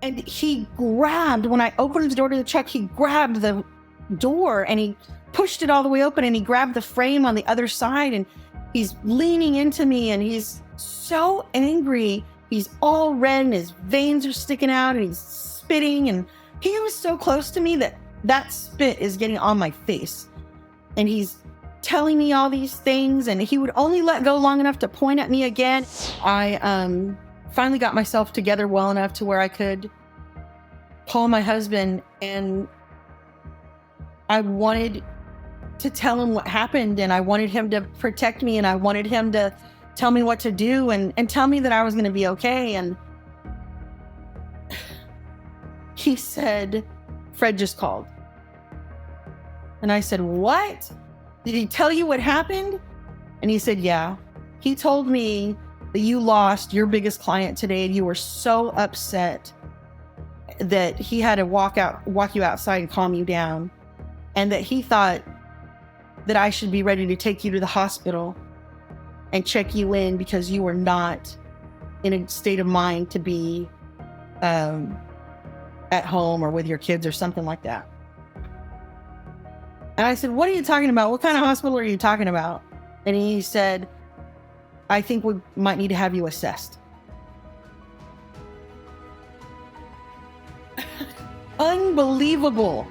And he grabbed, when I opened the door to the truck, he grabbed the door and he pushed it all the way open and he grabbed the frame on the other side and he's leaning into me and he's so angry. He's all red and his veins are sticking out and he's spitting, and he was so close to me that spit is getting on my face. And he's telling me all these things, and he would only let go long enough to point at me again. I finally got myself together well enough to where I could call my husband, and I wanted to tell him what happened, and I wanted him to protect me, and I wanted him to tell me what to do and tell me that I was going to be okay. And he said, Fred just called. And I said, what? Did he tell you what happened? And he said, yeah. He told me that you lost your biggest client today and you were so upset that he had to walk you outside and calm you down. And that he thought that I should be ready to take you to the hospital and check you in because you were not in a state of mind to be at home or with your kids or something like that. And I said, what are you talking about? What kind of hospital are you talking about? And he said, I think we might need to have you assessed. Unbelievable.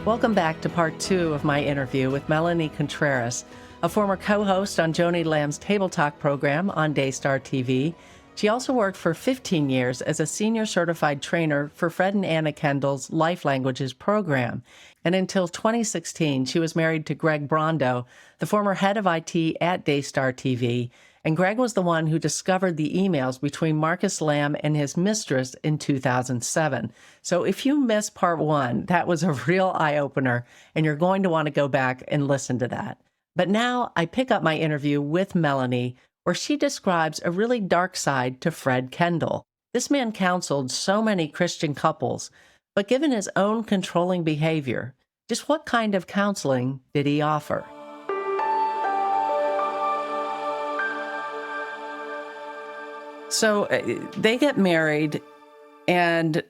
Welcome back to part 2 of my interview with Melanie Contreras, a former co-host on Joni Lamb's Table Talk program on Daystar TV. She also worked for 15 years as a senior certified trainer for Fred Anna Kendall's Life Languages program. And until 2016, she was married to Greg Brondo, the former head of IT at Daystar TV. And Greg was the one who discovered the emails between Marcus Lamb and his mistress in 2007. So if you missed part 1, that was a real eye-opener, and you're going to want to go back and listen to that. But now I pick up my interview with Melanie, where she describes a really dark side to Fred Kendall. This man counseled so many Christian couples, but given his own controlling behavior, just what kind of counseling did he offer? So they get married, and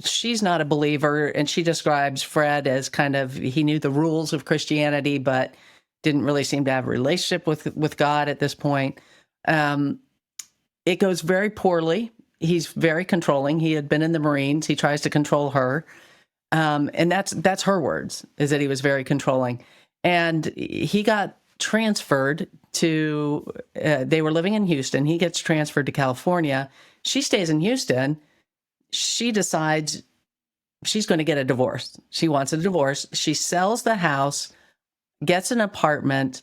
she's not a believer, and she describes Fred as kind of, he knew the rules of Christianity, but didn't really seem to have a relationship with God at this point. It goes very poorly. He's very controlling. He had been in the Marines. He tries to control her. And that's her words, is that he was very controlling. And he got transferred to, they were living in Houston. He gets transferred to California. She stays in Houston. She decides she's going to get a divorce. She wants a divorce. She sells the house, gets an apartment,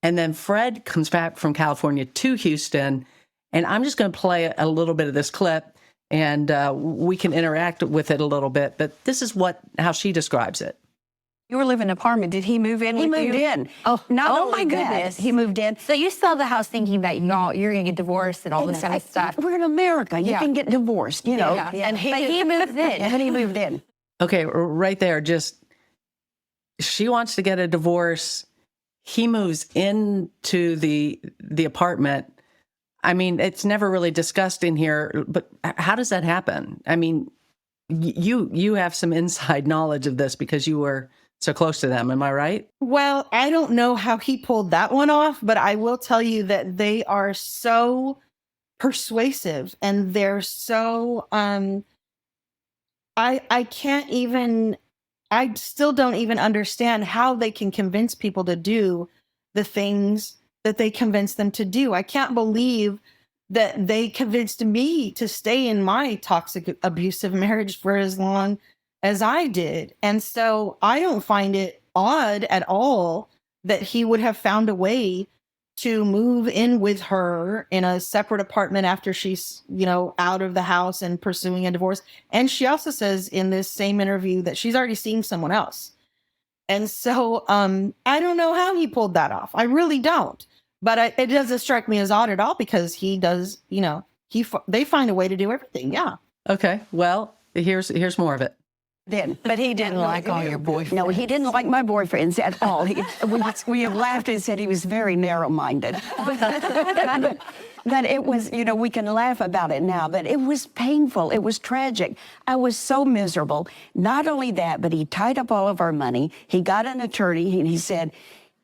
and then Fred comes back from California to Houston. And I'm just going to play a little bit of this clip, and we can interact with it a little bit. But this is how she describes it. You were living in an apartment. Did he move in? He moved in. Oh, my goodness. He moved in. So you sell the house thinking that you're going to get divorced and all this kind of stuff. We're in America. You can get divorced, you know. Yeah. And But he moved in. And he moved in. Okay, right there, just, she wants to get a divorce. He moves into the apartment. I mean, it's never really discussed in here, but how does that happen? I mean, you have some inside knowledge of this because you were so close to them. Am I right? Well, I don't know how he pulled that one off, but I will tell you that they are so persuasive and they're so, I still don't even understand how they can convince people to do the things that they convince them to do. I can't believe that they convinced me to stay in my toxic, abusive marriage for as long as I did. And so I don't find it odd at all that he would have found a way to move in with her in a separate apartment after she's, out of the house and pursuing a divorce. And she also says in this same interview that she's already seen someone else. And so I don't know how he pulled that off. I really don't. But it doesn't strike me as odd at all because he does, they find a way to do everything. Yeah. Okay. Well, here's more of it. Then. But he didn't like all your boyfriends. No, he didn't like my boyfriends at all. We have laughed and said he was very narrow-minded. But it was, you know, we can laugh about it now, but it was painful. It was tragic. I was so miserable. Not only that, but he tied up all of our money. He got an attorney, and he said,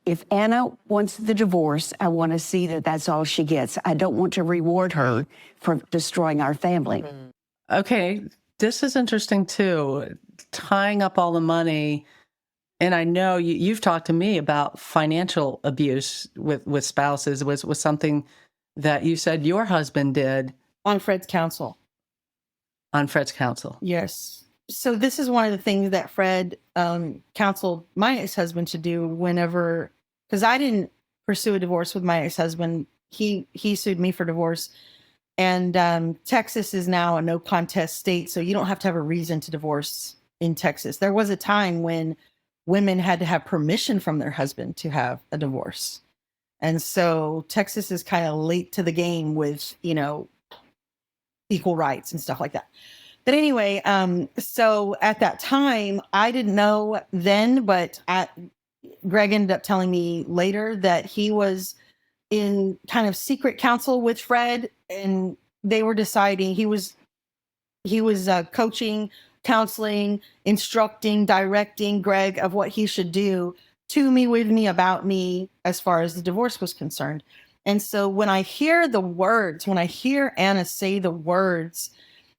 if Anna wants the divorce, I want to see that that's all she gets. I don't want to reward her for destroying our family. Okay, this is interesting too. Tying up all the money, and I know you've talked to me about financial abuse with spouses. Was something that you said your husband did On Fred's counsel. on Fred's counsel. Yes. So this is one of the things that Fred counseled my ex-husband to do whenever, because I didn't pursue a divorce with my ex-husband. He sued me for divorce. And Texas is now a no contest state, so you don't have to have a reason to divorce in Texas. There was a time when women had to have permission from their husband to have a divorce. And so Texas is kind of late to the game with, you know, equal rights and stuff like that. But anyway, so at that time, I didn't know then, but Greg ended up telling me later that he was in kind of secret counsel with Fred, and they were deciding he was coaching, counseling, instructing, directing Greg of what he should do to me, with me, about me, as far as the divorce was concerned. And so when I hear Anna say the words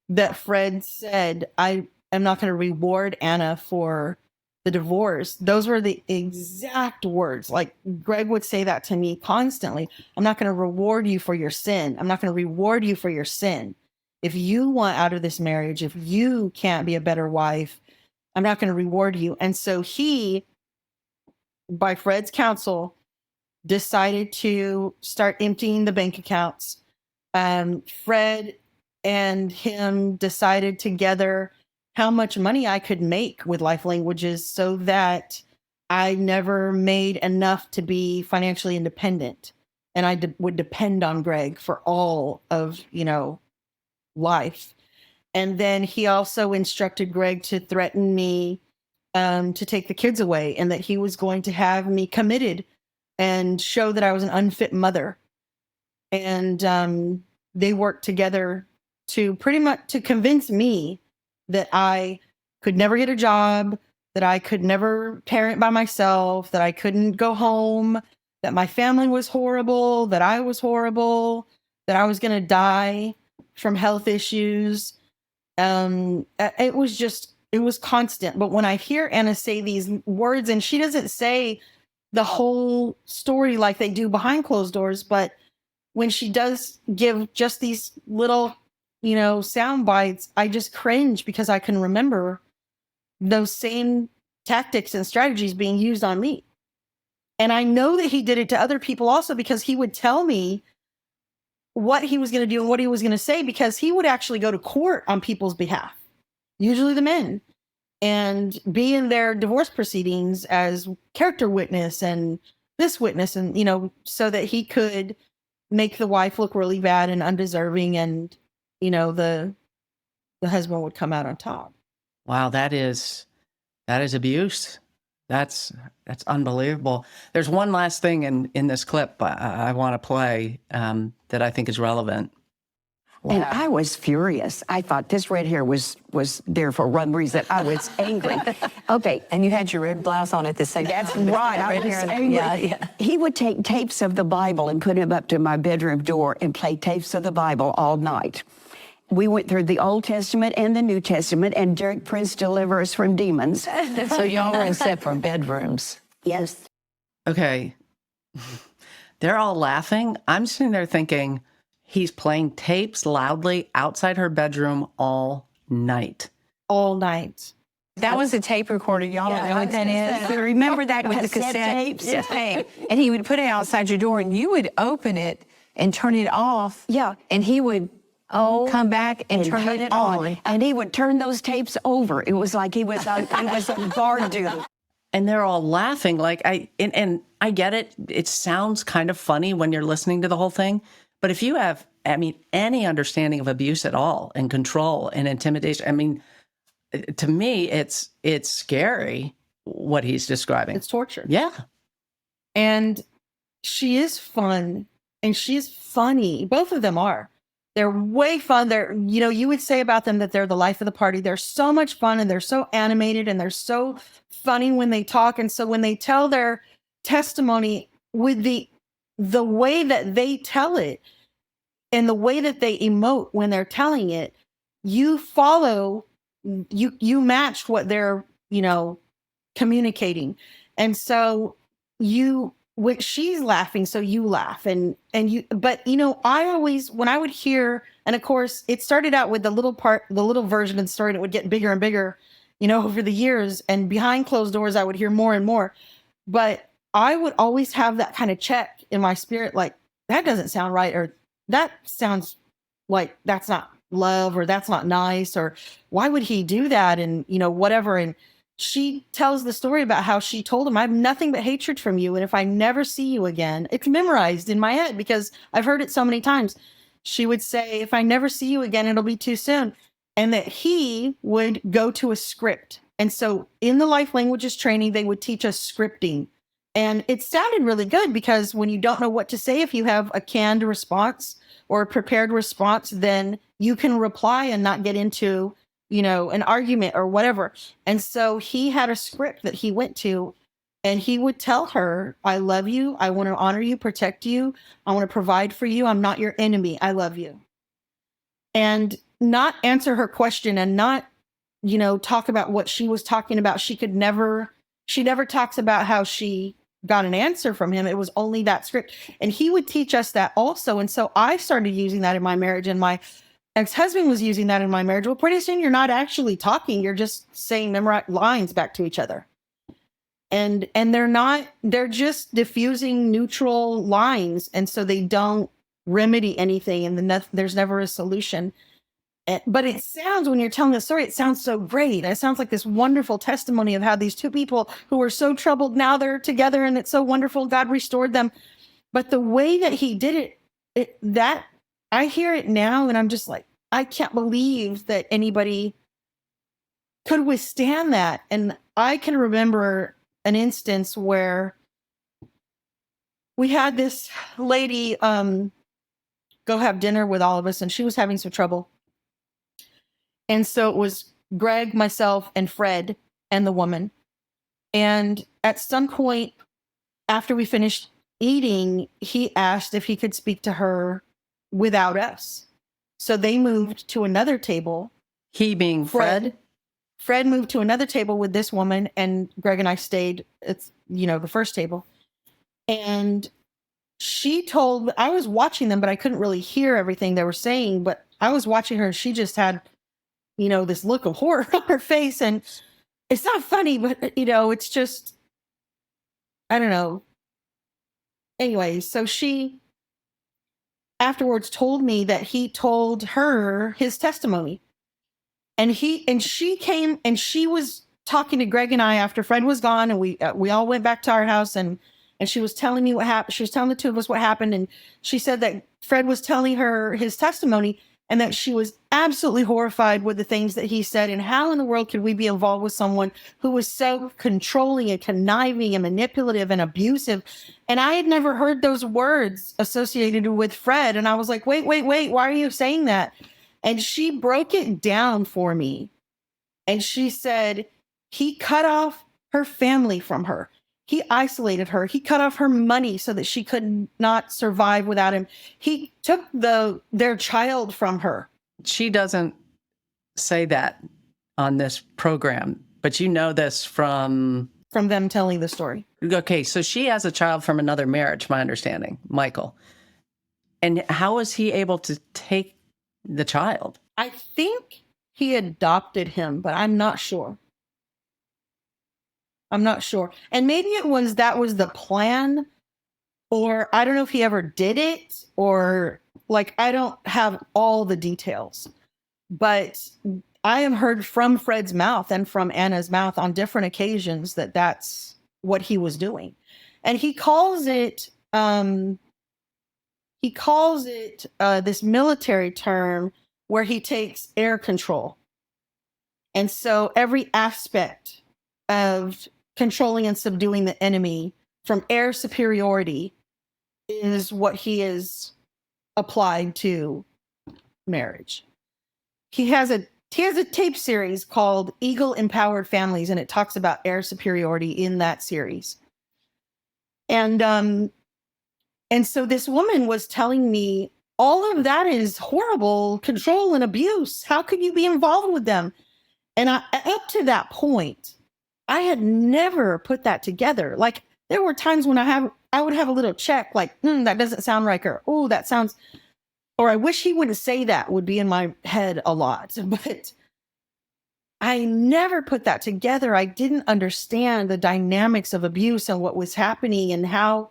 that Fred said, I am not going to reward Anna for the divorce, those were the exact words. Like Greg would say that to me constantly. I'm not going to reward you for your sin. I'm not going to reward you for your sin. If you want out of this marriage, if you can't be a better wife, I'm not going to reward you. And so he, by Fred's counsel, decided to start emptying the bank accounts. Fred and him decided together how much money I could make with Life Languages so that I never made enough to be financially independent. And I would depend on Greg for all of, you know, life. And then he also instructed Greg to threaten me to take the kids away, and that he was going to have me committed and show that I was an unfit mother. And they worked together to pretty much to convince me that I could never get a job, that I could never parent by myself, that I couldn't go home, that my family was horrible, that I was horrible, that I was going to die from health issues. It was constant. But when I hear Anna say these words, and she doesn't say the whole story like they do behind closed doors, but when she does give just these little, you know, sound bites, I just cringe because I can remember those same tactics and strategies being used on me. And I know that he did it to other people also, because he would tell me what he was going to do and what he was going to say, because he would actually go to court on people's behalf, usually the men, and be in their divorce proceedings as character witness and this witness, and, you know, so that he could make the wife look really bad and undeserving, and, you know, the husband would come out on top. Wow, that is abuse. That's unbelievable. There's one last thing in this clip I want to play that I think is relevant. And I was furious. I thought this red hair was there for one reason. I was angry. Okay. And you had your red blouse on at the same time. That's right. I was angry. Yeah. He would take tapes of the Bible and put them up to my bedroom door and play tapes of the Bible all night. We went through the Old Testament and the New Testament, and Derek Prince Deliver Us from Demons. So y'all were in separate bedrooms. Yes. Okay. They're all laughing. I'm sitting there thinking, he's playing tapes loudly outside her bedroom all night. All night. That was a tape recorder. Y'all don't know what that is? Remember that With the cassette cassette tapes? tape. And he would put it outside your door, and you would open it and turn it off. Yeah. And he would come back and turn it on. And he would turn those tapes over. It was like he was a guard duty. And they're all laughing. Like and I get it. It sounds kind of funny when you're listening to the whole thing. But if you have, any understanding of abuse at all, and control and intimidation, to me, it's scary what he's describing. It's torture. Yeah. And she is fun and she's funny. Both of them are. They're way fun. They're, you know, you would say about them that they're the life of the party. They're so much fun and they're so animated and they're so funny when they talk. And so when they tell their testimony with the way that they tell it and the way that they emote when they're telling it, you follow, you match what they're, you know, communicating. And so when she's laughing, so you laugh but you know, I always, when I would hear, and of course it started out with the little version of the story, and it would get bigger and bigger, you know, over the years, and behind closed doors, I would hear more and more, but I would always have that kind of check in my spirit, like, that doesn't sound right, or that sounds like that's not love, or that's not nice, or why would he do that? And, you know, whatever. And she tells the story about how she told him, I have nothing but hatred from you. And if I never see you again, it's memorized in my head because I've heard it so many times. She would say, if I never see you again, it'll be too soon. And that he would go to a script. And so in the life languages training, they would teach us scripting. And it sounded really good because when you don't know what to say, if you have a canned response or a prepared response, then you can reply and not get into, you know, an argument or whatever. And so he had a script that he went to, and he would tell her, I love you. I want to honor you, protect you. I want to provide for you. I'm not your enemy. I love you. And not answer her question and not, you know, talk about what she was talking about. She never talks about how she got an answer from him. It was only that script. And he would teach us that also. And so I started using that in my marriage, and my ex-husband was using that in my marriage. Well, pretty soon you're not actually talking. You're just saying memorized lines back to each other. And they're just diffusing neutral lines. And so they don't remedy anything. And then there's never a solution. But it sounds, when you're telling the story, it sounds so great. It sounds like this wonderful testimony of how these two people who were so troubled, now they're together and it's so wonderful. God restored them. But the way that he did it, that I hear it now and I'm just like, I can't believe that anybody could withstand that. And I can remember an instance where we had this lady go have dinner with all of us, and she was having some trouble. And so it was Greg, myself, and Fred, and the woman. And at some point after we finished eating, he asked if he could speak to her without us. So they moved to another table. He being Fred? Fred moved to another table with this woman, and Greg and I stayed at, you know, the first table. And I was watching them, but I couldn't really hear everything they were saying, but I was watching her, and she just had, you know, this look of horror on her face. And it's not funny, but, you know, it's just, I don't know. Anyway, so she afterwards told me that he told her his testimony. And she came and she was talking to Greg and I after Fred was gone, and we all went back to our house, and she was telling me what happened. She was telling the two of us what happened. And she said that Fred was telling her his testimony, and that she was absolutely horrified with the things that he said, and how in the world could we be involved with someone who was so controlling and conniving and manipulative and abusive. And I had never heard those words associated with Fred. And I was like, wait, why are you saying that? And she broke it down for me. And she said, he cut off her family from her. He isolated her. He cut off her money so that she could not survive without him. He took their child from her. She doesn't say that on this program, but you know this from them telling the story. Okay, so she has a child from another marriage, my understanding, Michael. And how was he able to take the child? I think he adopted him, but I'm not sure. And maybe that was the plan, or I don't know if he ever did it, or like, I don't have all the details, but I have heard from Fred's mouth and from Anna's mouth on different occasions that that's what he was doing. And he calls it this military term where he takes air control. And so every aspect of controlling and subduing the enemy from air superiority is what he is applied to marriage. He has a tape series called Eagle Empowered Families, and it talks about air superiority in that series. And so this woman was telling me all of that is horrible control and abuse. How could you be involved with them? And up to that point, I had never put that together. Like, there were times when I would have a little check, like, that doesn't sound right, or, oh, that sounds, or I wish he wouldn't say that, would be in my head a lot. But I never put that together. I didn't understand the dynamics of abuse and what was happening and how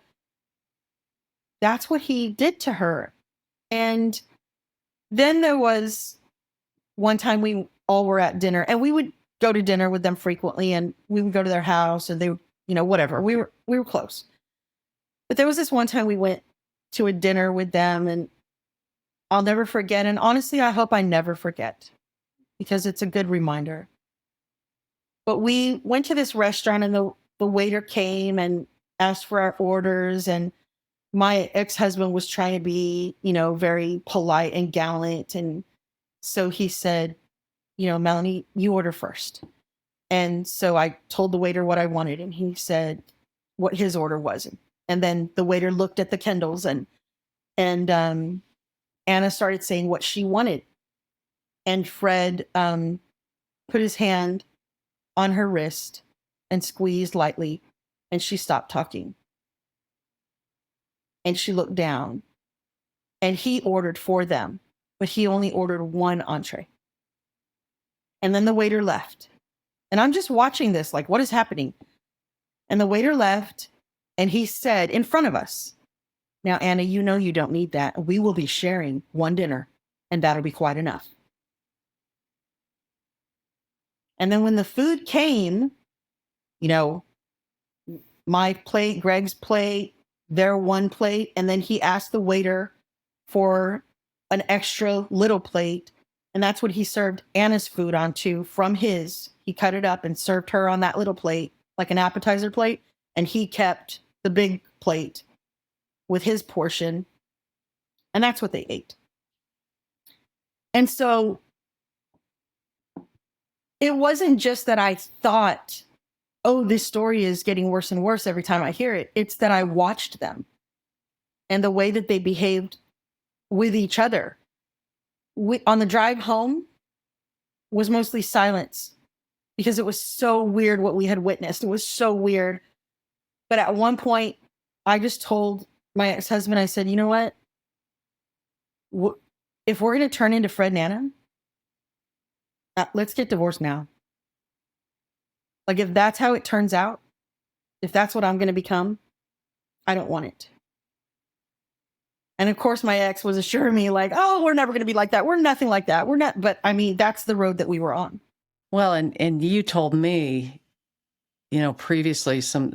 that's what he did to her. And then there was one time we all were at dinner, and we would go to dinner with them frequently, and we would go to their house, and they, whatever. We were close. But there was this one time we went to a dinner with them, and I'll never forget. And honestly, I hope I never forget, because it's a good reminder. But we went to this restaurant, and the waiter came and asked for our orders, and my ex-husband was trying to be, very polite and gallant. And so he said, Melanie, you order first. And so I told the waiter what I wanted, and he said what his order was. And then the waiter looked at the Kendalls, and Anna started saying what she wanted. And Fred put his hand on her wrist and squeezed lightly, and she stopped talking. And she looked down, and he ordered for them, but he only ordered one entree. And then the waiter left. And I'm just watching this, like, what is happening? And the waiter left, and he said in front of us, now, Anna, you don't need that. We will be sharing one dinner, and that'll be quite enough. And then when the food came, my plate, Greg's plate, their one plate, and then he asked the waiter for an extra little plate, and that's what he served Anna's food onto from his. He cut it up and served her on that little plate, like an appetizer plate, and he kept the big plate with his portion, and that's what they ate. And so it wasn't just that I thought, oh, this story is getting worse and worse every time I hear it. It's that I watched them and the way that they behaved with each other. On the drive home was mostly silence, because it was so weird what we had witnessed. It was so weird. But at one point, I just told my ex-husband, I said, you know what? If we're going to turn into Fred and Anna, let's get divorced now. Like, if that's how it turns out, if that's what I'm going to become, I don't want it. And of course, my ex was assuring me, like, oh, we're never going to be like that. We're nothing like that. We're not. But I mean, that's the road that we were on. Well, and you told me, previously some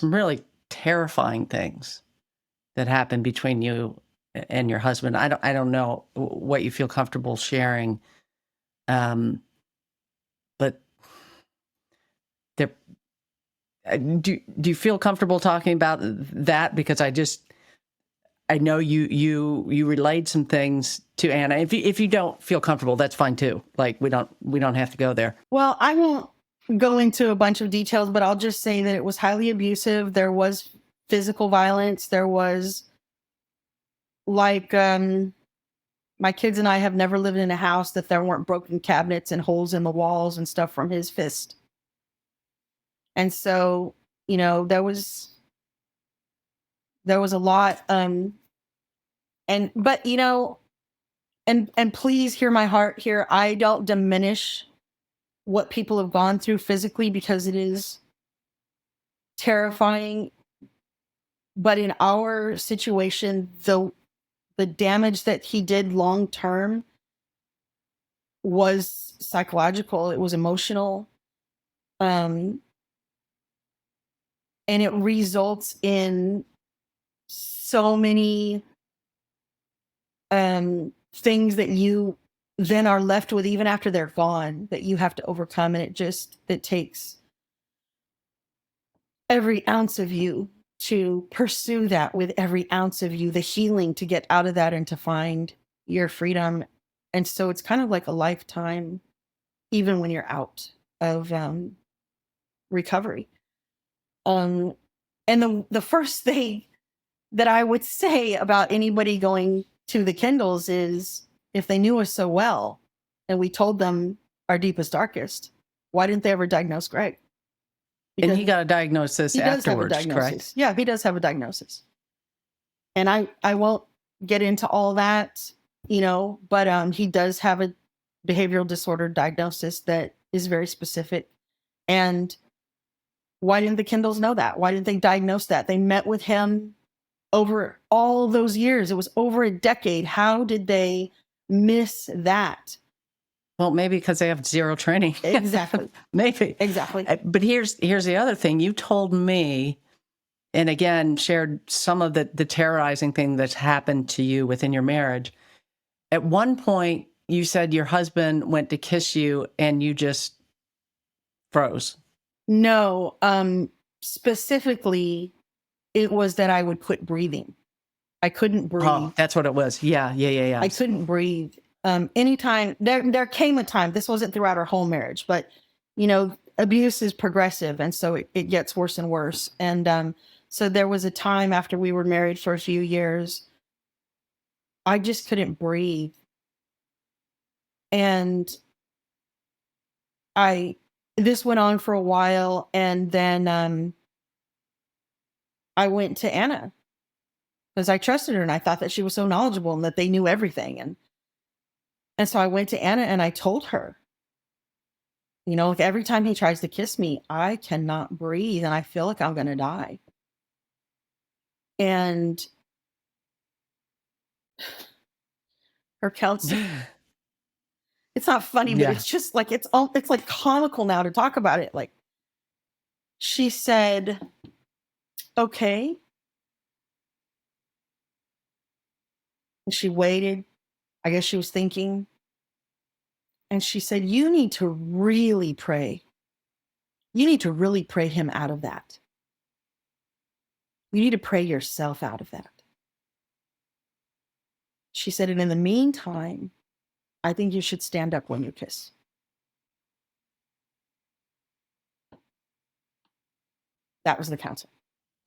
really terrifying things that happened between you and your husband. I don't know what you feel comfortable sharing, but there. Do you feel comfortable talking about that? Because I know you relayed some things to Anna. If you don't feel comfortable, that's fine too. Like, we don't have to go there. Well, I won't go into a bunch of details, but I'll just say that it was highly abusive. There was physical violence. There was, like, my kids and I have never lived in a house that there weren't broken cabinets and holes in the walls and stuff from his fist. And so, there was a lot, and please hear my heart here. I don't diminish what people have gone through physically, because it is terrifying. But in our situation, the damage that he did long term was psychological. It was emotional. And it results in so many things that you then are left with even after they're gone that you have to overcome. And it takes every ounce of you to pursue that, with every ounce of you, the healing to get out of that and to find your freedom. And so it's kind of like a lifetime, even when you're out of recovery. And the first thing that I would say about anybody going to the Kendalls is, if they knew us so well and we told them our deepest, darkest, why didn't they ever diagnose Greg? And he got a diagnosis afterwards, correct? Yeah, he does have a diagnosis. And I won't get into all that, but he does have a behavioral disorder diagnosis that is very specific. And why didn't the Kendalls know that? Why didn't they diagnose that? They met with him over all those years. It was over a decade. How did they miss that? Well, maybe because they have zero training. Exactly. Maybe. Exactly. But here's the other thing. You told me, and again, shared some of the terrorizing thing that's happened to you within your marriage. At one point, you said your husband went to kiss you and you just froze. No, specifically, it was that I would quit breathing. I couldn't breathe. Oh, that's what it was. Yeah. I couldn't breathe. Anytime there came a time, this wasn't throughout our whole marriage, but abuse is progressive. And so it gets worse and worse. And, so there was a time after we were married for a few years, I just couldn't breathe. And this went on for a while. And then, I went to Anna because I trusted her and I thought that she was so knowledgeable and that they knew everything. And so I went to Anna and I told her, like every time he tries to kiss me, I cannot breathe and I feel like I'm going to die. And her counsel, it's not funny, but it's just like, it's like comical now to talk about it. Like, she said, okay. And she waited. I guess she was thinking. And she said, you need to really pray. You need to really pray him out of that. You need to pray yourself out of that. She said, and in the meantime, I think you should stand up when you kiss. That was the counsel.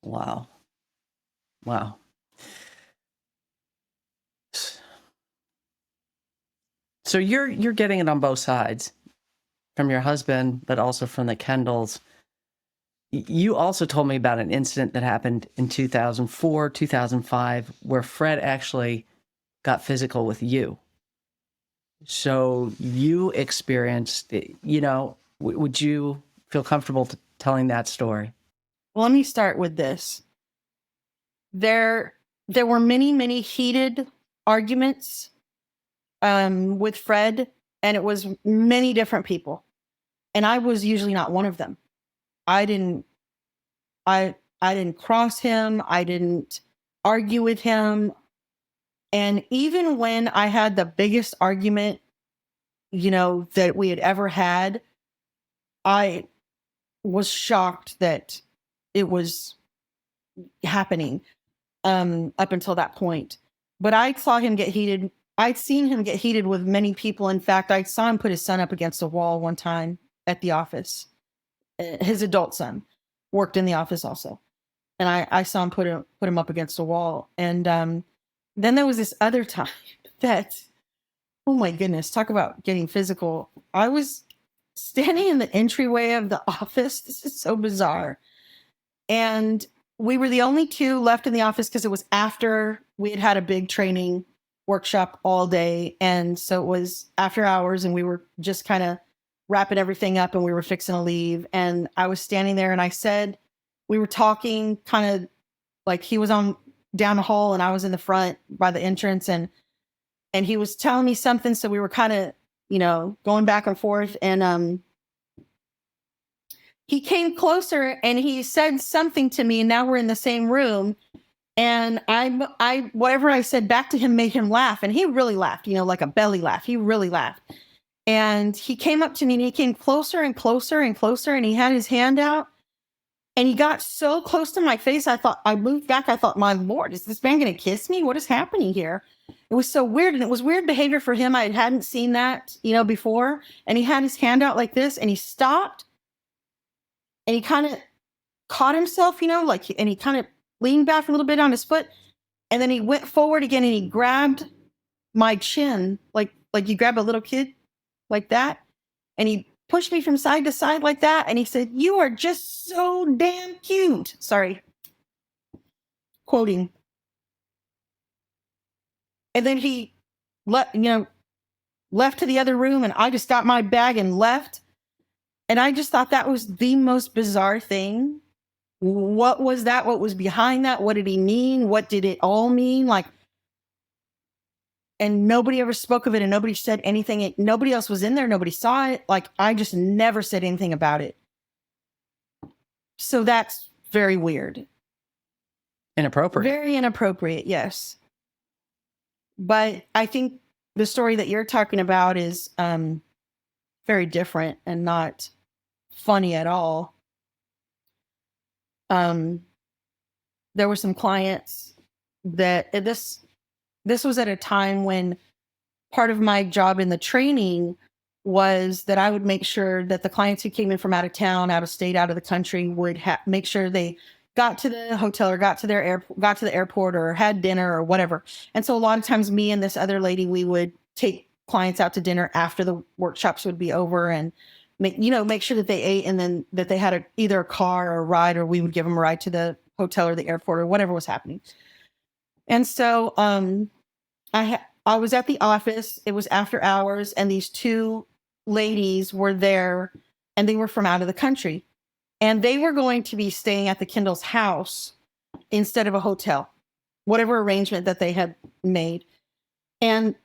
Wow. So you're getting it on both sides, from your husband, but also from the Kendalls. You also told me about an incident that happened in 2004, 2005, where Fred actually got physical with you. So you experienced, would you feel comfortable telling that story? Well, let me start with this. There were many, many heated arguments with Fred, and it was many different people. And I was usually not one of them. I didn't cross him. I didn't argue with him. And even when I had the biggest argument, that we had ever had, I was shocked that it was happening up until that point. But I saw him get heated. I'd seen him get heated with many people. In fact, I saw him put his son up against a wall one time at the office. His adult son worked in the office also. And I saw him put him up against a wall. And then there was this other time that, oh my goodness, talk about getting physical. I was standing in the entryway of the office. This is so bizarre. And we were the only two left in the office because it was after we had had a big training workshop all day. And so it was after hours and we were just kind of wrapping everything up and we were fixing to leave. And I was standing there and I said, we were talking kind of like he was on down the hall and I was in the front by the entrance and he was telling me something. So we were kind of, going back and forth and he came closer and he said something to me and now we're in the same room And whatever I said back to him made him laugh. And he really laughed, like a belly laugh. He really laughed. And he came up to me and he came closer and closer and closer. And he had his hand out and he got so close to my face. I moved back. I thought, my Lord, is this man going to kiss me? What is happening here? It was so weird. And it was weird behavior for him. I hadn't seen that, before. And he had his hand out like this and he stopped and he kind of caught himself, and he kind of leaned back a little bit on his foot. And then he went forward again and he grabbed my chin, like you grab a little kid like that. And he pushed me from side to side like that. And he said, "You are just so damn cute." Sorry. Quoting. And then he left to the other room and I just got my bag and left. And I just thought that was the most bizarre thing. What was that? What was behind that? What did he mean? What did it all mean? And nobody ever spoke of it and nobody said anything. Nobody else was in there. Nobody saw it. I just never said anything about it. So that's very weird. Inappropriate. Very inappropriate, yes. But I think the story that you're talking about is very different and not funny at all. There were some clients that this was at a time when part of my job in the training was that I would make sure that the clients who came in from out of town, out of state, out of the country would make sure they got to the hotel or got to the airport or had dinner or whatever. And so a lot of times me and this other lady, we would take clients out to dinner after the workshops would be over and make sure that they ate and then that they had either a car or a ride, or we would give them a ride to the hotel or the airport or whatever was happening. And so I was at the office. It was after hours and these two ladies were there and they were from out of the country. And they were going to be staying at the Kendalls' house instead of a hotel, whatever arrangement that they had made. And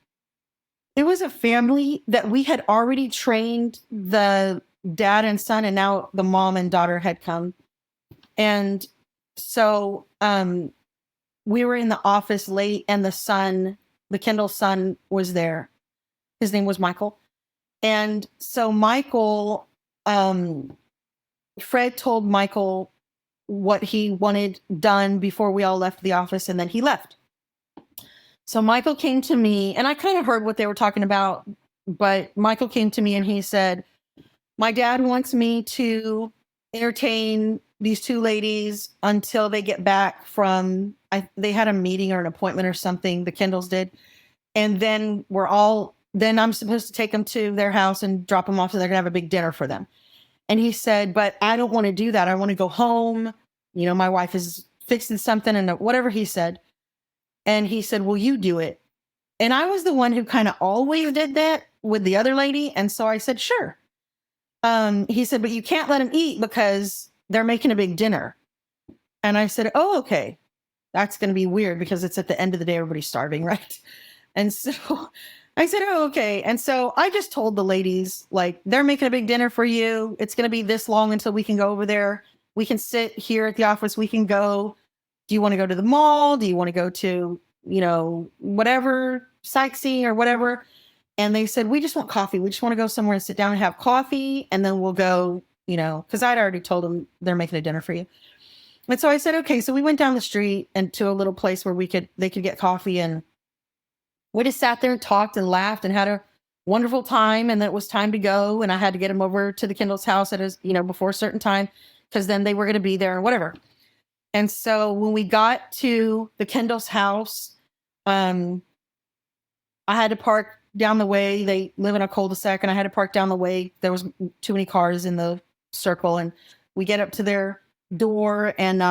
it was a family that we had already trained the dad and son, and now the mom and daughter had come. And so we were in the office late and the Kendall son was there. His name was Michael. And so Michael, Fred told Michael what he wanted done before we all left the office, and then he left. So Michael came to me, and I kind of heard what they were talking about, but Michael came to me and he said, "My dad wants me to entertain these two ladies until they get back from, they had a meeting or an appointment or something, the Kendalls did. And then then I'm supposed to take them to their house and drop them off, so they're gonna have a big dinner for them." And he said, "But I don't want to do that. I want to go home. My wife is fixing something," and whatever he said. And he said, "Well, you do it." And I was the one who kind of always did that with the other lady. And so I said, "Sure." He said, "But you can't let them eat because they're making a big dinner." And I said, "Oh, okay. That's going to be weird because it's at the end of the day, everybody's starving, right?" And so I said, "Oh, okay." And so I just told the ladies, they're making a big dinner for you. It's going to be this long until we can go over there. We can sit here at the office. We can go. Do you want to go to the mall? Do you want to go to, whatever, sightseeing or whatever? And they said, "We just want coffee. We just want to go somewhere and sit down and have coffee. And then we'll go, because I'd already told them they're making a dinner for you." And so I said, "Okay." So we went down the street and to a little place where they could get coffee, and we just sat there and talked and laughed and had a wonderful time. And then it was time to go. And I had to get them over to the Kendalls' house before a certain time, because then they were going to be there and whatever. And so when we got to the Kendalls' house, I had to park down the way. They live in a cul-de-sac, and I had to park down the way. There was too many cars in the circle, and we get up to their door, and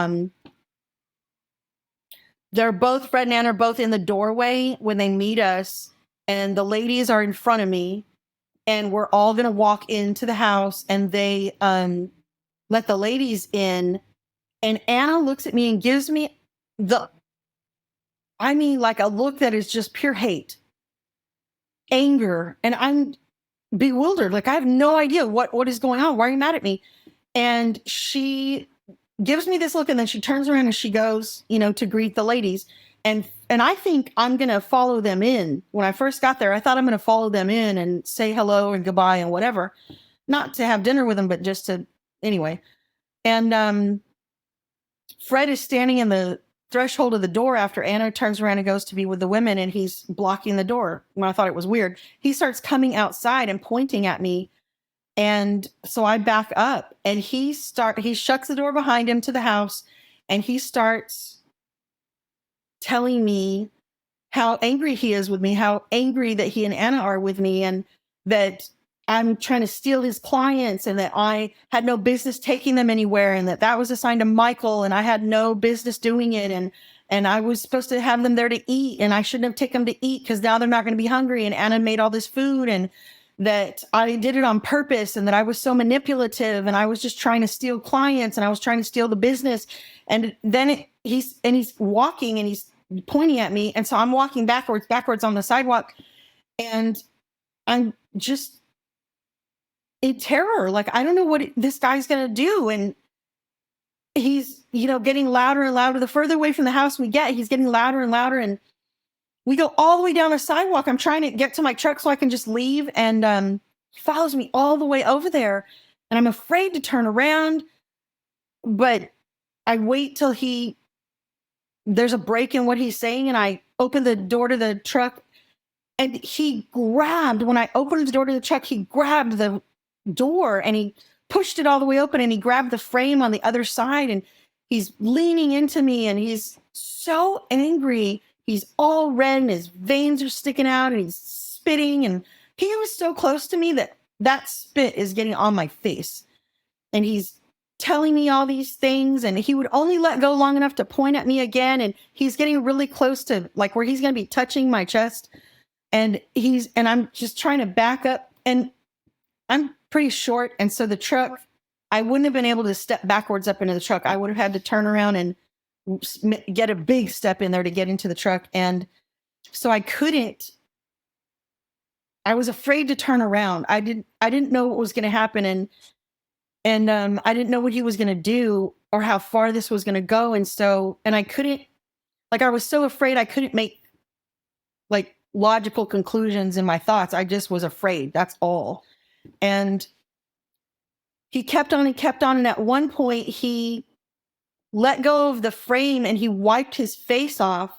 Fred and Anna are both in the doorway when they meet us, and the ladies are in front of me, and we're all going to walk into the house, and they let the ladies in. And Anna looks at me and gives me a look that is just pure hate, anger. And I'm bewildered. I have no idea what is going on. Why are you mad at me? And she gives me this look, and then she turns around and she goes, to greet the ladies. And I think I'm going to follow them in. When I first got there, I thought I'm going to follow them in and say hello and goodbye and whatever. Not to have dinner with them, but just to, anyway. And Fred is standing in the threshold of the door after Anna turns around and goes to be with the women, and he's blocking the door. When I thought it was weird, he starts coming outside and pointing at me. And so I back up, and he shuts the door behind him to the house, and he starts telling me how angry he is with me, how angry that he and Anna are with me, and that I'm trying to steal his clients, and that I had no business taking them anywhere, and that was assigned to Michael, and I had no business doing it, and I was supposed to have them there to eat, and I shouldn't have taken them to eat because now they're not going to be hungry, and Anna made all this food, and that I did it on purpose, and that I was so manipulative, and I was just trying to steal clients, and I was trying to steal the business. And then he's walking, and he's pointing at me, and so I'm walking backwards on the sidewalk, and I'm just in terror. Like, I don't know what this guy's gonna do. And he's, getting louder and louder. The further away from the house we get, he's getting louder and louder, and we go all the way down the sidewalk. I'm trying to get to my truck so I can just leave, and he follows me all the way over there, and I'm afraid to turn around, but I wait till there's a break in what he's saying, and I open the door to the truck, and when I opened the door to the truck, he grabbed the door, and he pushed it all the way open, and he grabbed the frame on the other side, and he's leaning into me, and he's so angry. He's all red, and his veins are sticking out, and he's spitting, and he was so close to me that spit is getting on my face, and he's telling me all these things, and he would only let go long enough to point at me again, and he's getting really close to like where he's going to be touching my chest, and I'm just trying to back up, and I'm pretty short, and so the truck, I wouldn't have been able to step backwards up into the truck. I would have had to turn around and get a big step in there to get into the truck, and so I couldn't. I was afraid to turn around. I didn't know what was going to happen, and I didn't know what he was going to do or how far this was going to go. And I couldn't, I was so afraid I couldn't make logical conclusions in my thoughts. I just was afraid. That's all. And he kept on and kept on. And at one point he let go of the frame and he wiped his face off.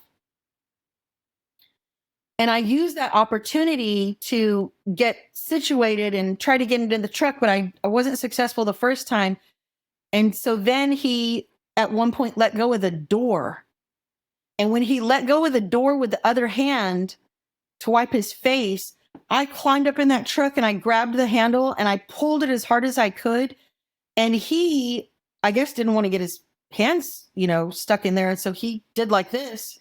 And I used that opportunity to get situated and try to get into the truck, but I wasn't successful the first time. And so then he, at one point, let go of the door. And when he let go of the door with the other hand to wipe his face, I climbed up in that truck and I grabbed the handle and I pulled it as hard as I could. And he, I guess, didn't want to get his hands, stuck in there. And so he did like this.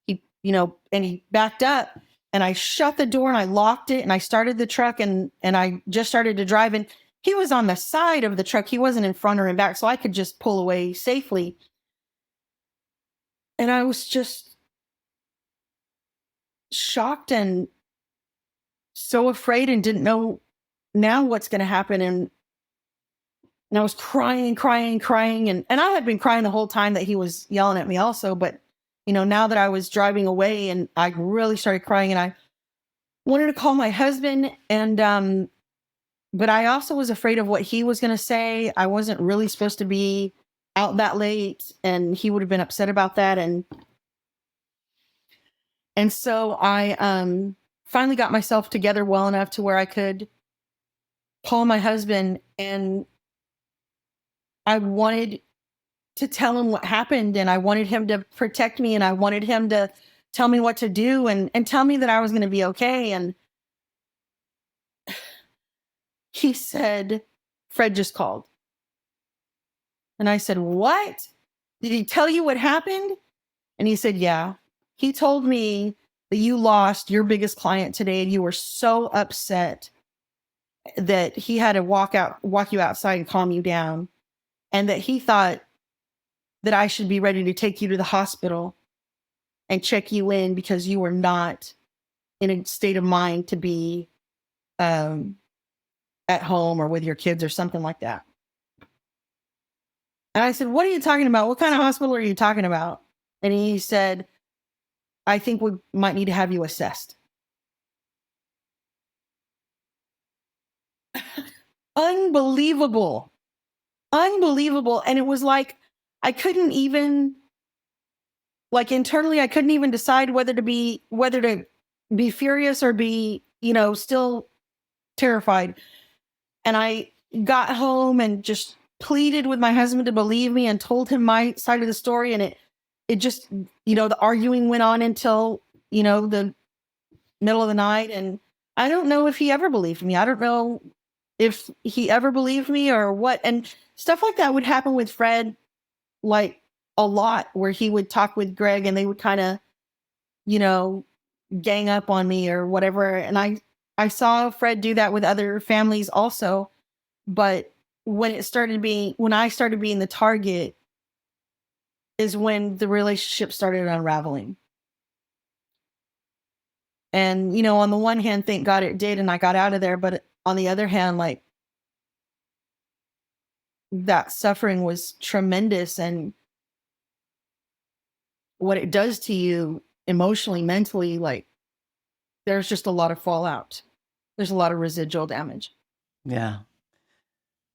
And he backed up, and I shut the door and I locked it, and I started the truck, and I just started to drive, and he was on the side of the truck. He wasn't in front or in back, so I could just pull away safely. And I was just shocked and so afraid and didn't know now what's going to happen. And I was crying. And I had been crying the whole time that he was yelling at me also, but now that I was driving away, and I really started crying, and I wanted to call my husband, and but I also was afraid of what he was going to say. I wasn't really supposed to be out that late, and he would have been upset about that. And so I finally got myself together well enough to where I could call my husband, and I wanted to tell him what happened, and I wanted him to protect me, and I wanted him to tell me what to do and tell me that I was going to be okay. And he said, Fred just called. And I said, what? Did he tell you what happened? And he said, yeah. He told me that you lost your biggest client today, and you were so upset that he had to walk you outside and calm you down, and that he thought that I should be ready to take you to the hospital and check you in because you were not in a state of mind to be at home or with your kids or something like that. And I said, what are you talking about? What kind of hospital are you talking about? And he said, I think we might need to have you assessed. Unbelievable. Unbelievable. And it was like, I couldn't even, like internally, I couldn't even decide whether to be furious or be, still terrified. And I got home and just pleaded with my husband to believe me and told him my side of the story. And it just, the arguing went on until, the middle of the night. And I don't know if he ever believed me. I don't know if he ever believed me or what. And stuff like that would happen with Fred, like a lot, where he would talk with Greg and they would kind of, gang up on me or whatever. And I saw Fred do that with other families also. But when I started being the target is when the relationship started unraveling. And, on the one hand, thank God it did, and I got out of there. But on the other hand, like, that suffering was tremendous, and what it does to you emotionally, mentally, like, there's just a lot of fallout. There's a lot of residual damage. Yeah.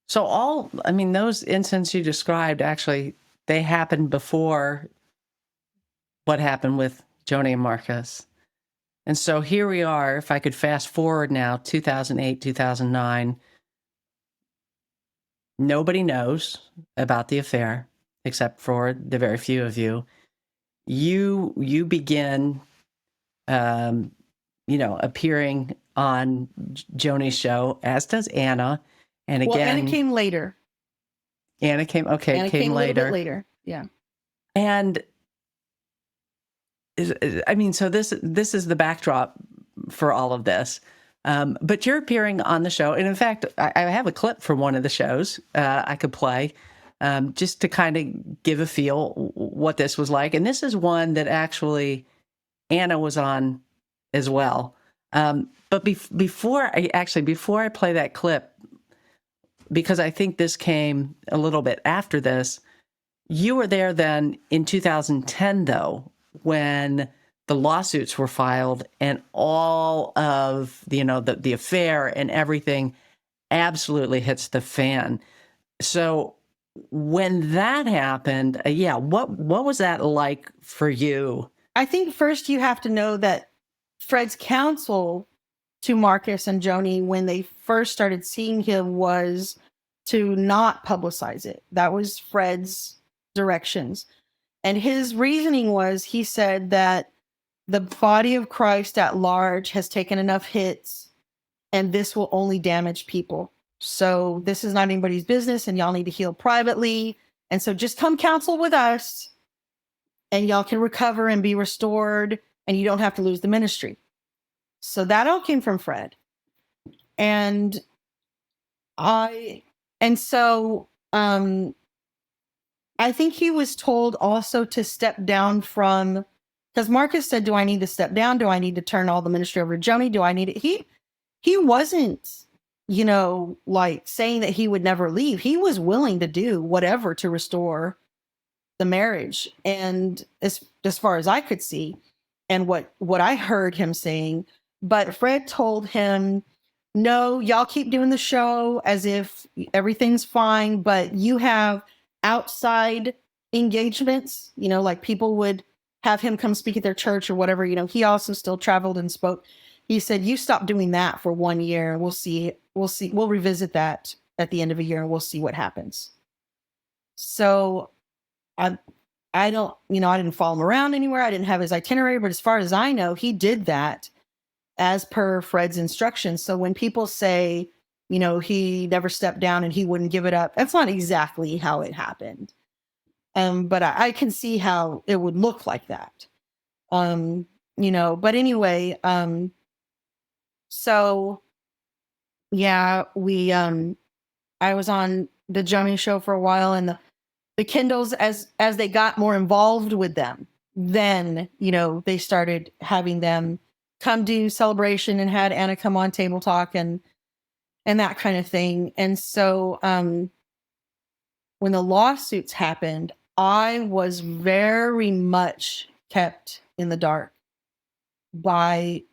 So those incidents you described, actually, they happened before what happened with Joni and Marcus. And so here we are, if I could fast forward now, 2008, 2009, nobody knows about the affair except for the very few of you. You begin, appearing on Joni's show, as does Anna. And again, Anna came later. Anna came later. A little bit later. Yeah. And so this is the backdrop for all of this. But you're appearing on the show. And in fact, I have a clip from one of the shows I could play just to kind of give a feel what this was like. And this is one that actually Anna was on as well. But before I play that clip, because I think this came a little bit after this, you were there then in 2010, though, when the lawsuits were filed and all of the affair and everything absolutely hits the fan. So when that happened, what was that like for you? I think first you have to know that Fred's counsel to Marcus and Joni when they first started seeing him was to not publicize it. That was Fred's directions. And his reasoning was, he said that the body of Christ at large has taken enough hits and this will only damage people. So this is not anybody's business and y'all need to heal privately. And so just come counsel with us and y'all can recover and be restored and you don't have to lose the ministry. So that all came from Fred. And I think he was told also to step down from, because Marcus said, do I need to step down? Do I need to turn all the ministry over to Joni? Do I need it? He wasn't, like saying that he would never leave. He was willing to do whatever to restore the marriage. And as far as I could see, and what I heard him saying, but Fred told him, no, y'all keep doing the show as if everything's fine, but you have outside engagements, like people would have him come speak at their church or whatever. He also still traveled and spoke. He said, you stop doing that for 1 year. We'll see. We'll revisit that at the end of a year and we'll see what happens. So I don't, I didn't follow him around anywhere. I didn't have his itinerary, but as far as I know, he did that as per Fred's instructions. So when people say, he never stepped down and he wouldn't give it up, that's not exactly how it happened. But I can see how it would look like that. But anyway, so yeah, I was on the Joni show for a while, and the Kendalls, as they got more involved with them, then, they started having them come do celebration and had Anna come on Table Talk and that kind of thing. And so, when the lawsuits happened, I was very much kept in the dark by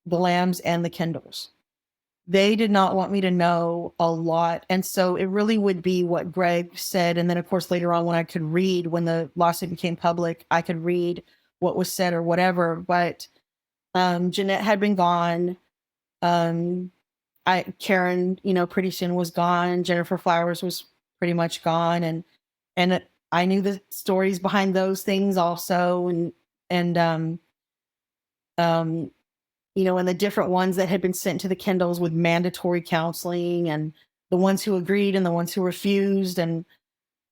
the Lambs and the Kendalls. They did not want me to know a lot. And so it really would be what Greg said. And then, of course, later on when I could read, when the lawsuit became public, I could read what was said or whatever. But Jeanette had been gone. Karen, pretty soon was gone. Jennifer Flowers was pretty much gone. And I knew the stories behind those things also. And and the different ones that had been sent to the Kendalls with mandatory counseling, and the ones who agreed and the ones who refused, and,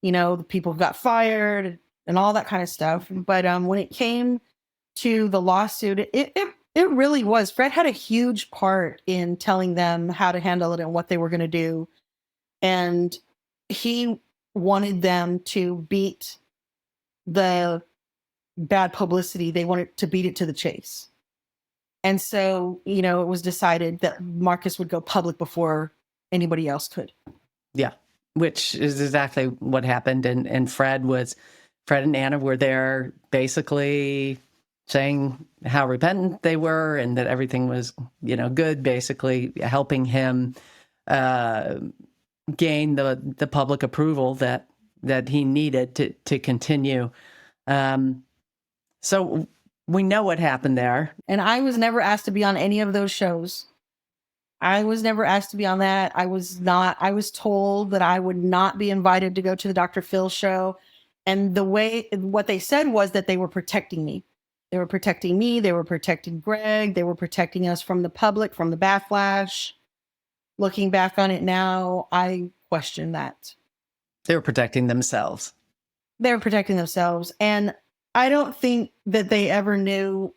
the people who got fired and all that kind of stuff. But when it came to the lawsuit, it really was. Fred had a huge part in telling them how to handle it and what they were going to do. And he wanted them to beat the bad publicity. They wanted to beat it to the chase. And so, it was decided that Marcus would go public before anybody else could. Yeah, which is exactly what happened. And Fred and Anna were there basically saying how repentant they were and that everything was, good, basically helping him gain the public approval that he needed to continue. So we know what happened there. And I was never asked to be on any of those shows. I was never asked to be on that. I was told that I would not be invited to go to the Dr. Phil show. And what they said was that they were protecting me. They were protecting me. They were protecting Greg. They were protecting us from the public, from the backlash. Looking back on it now, I question that. They were protecting themselves. They were protecting themselves. And I don't think that they ever knew.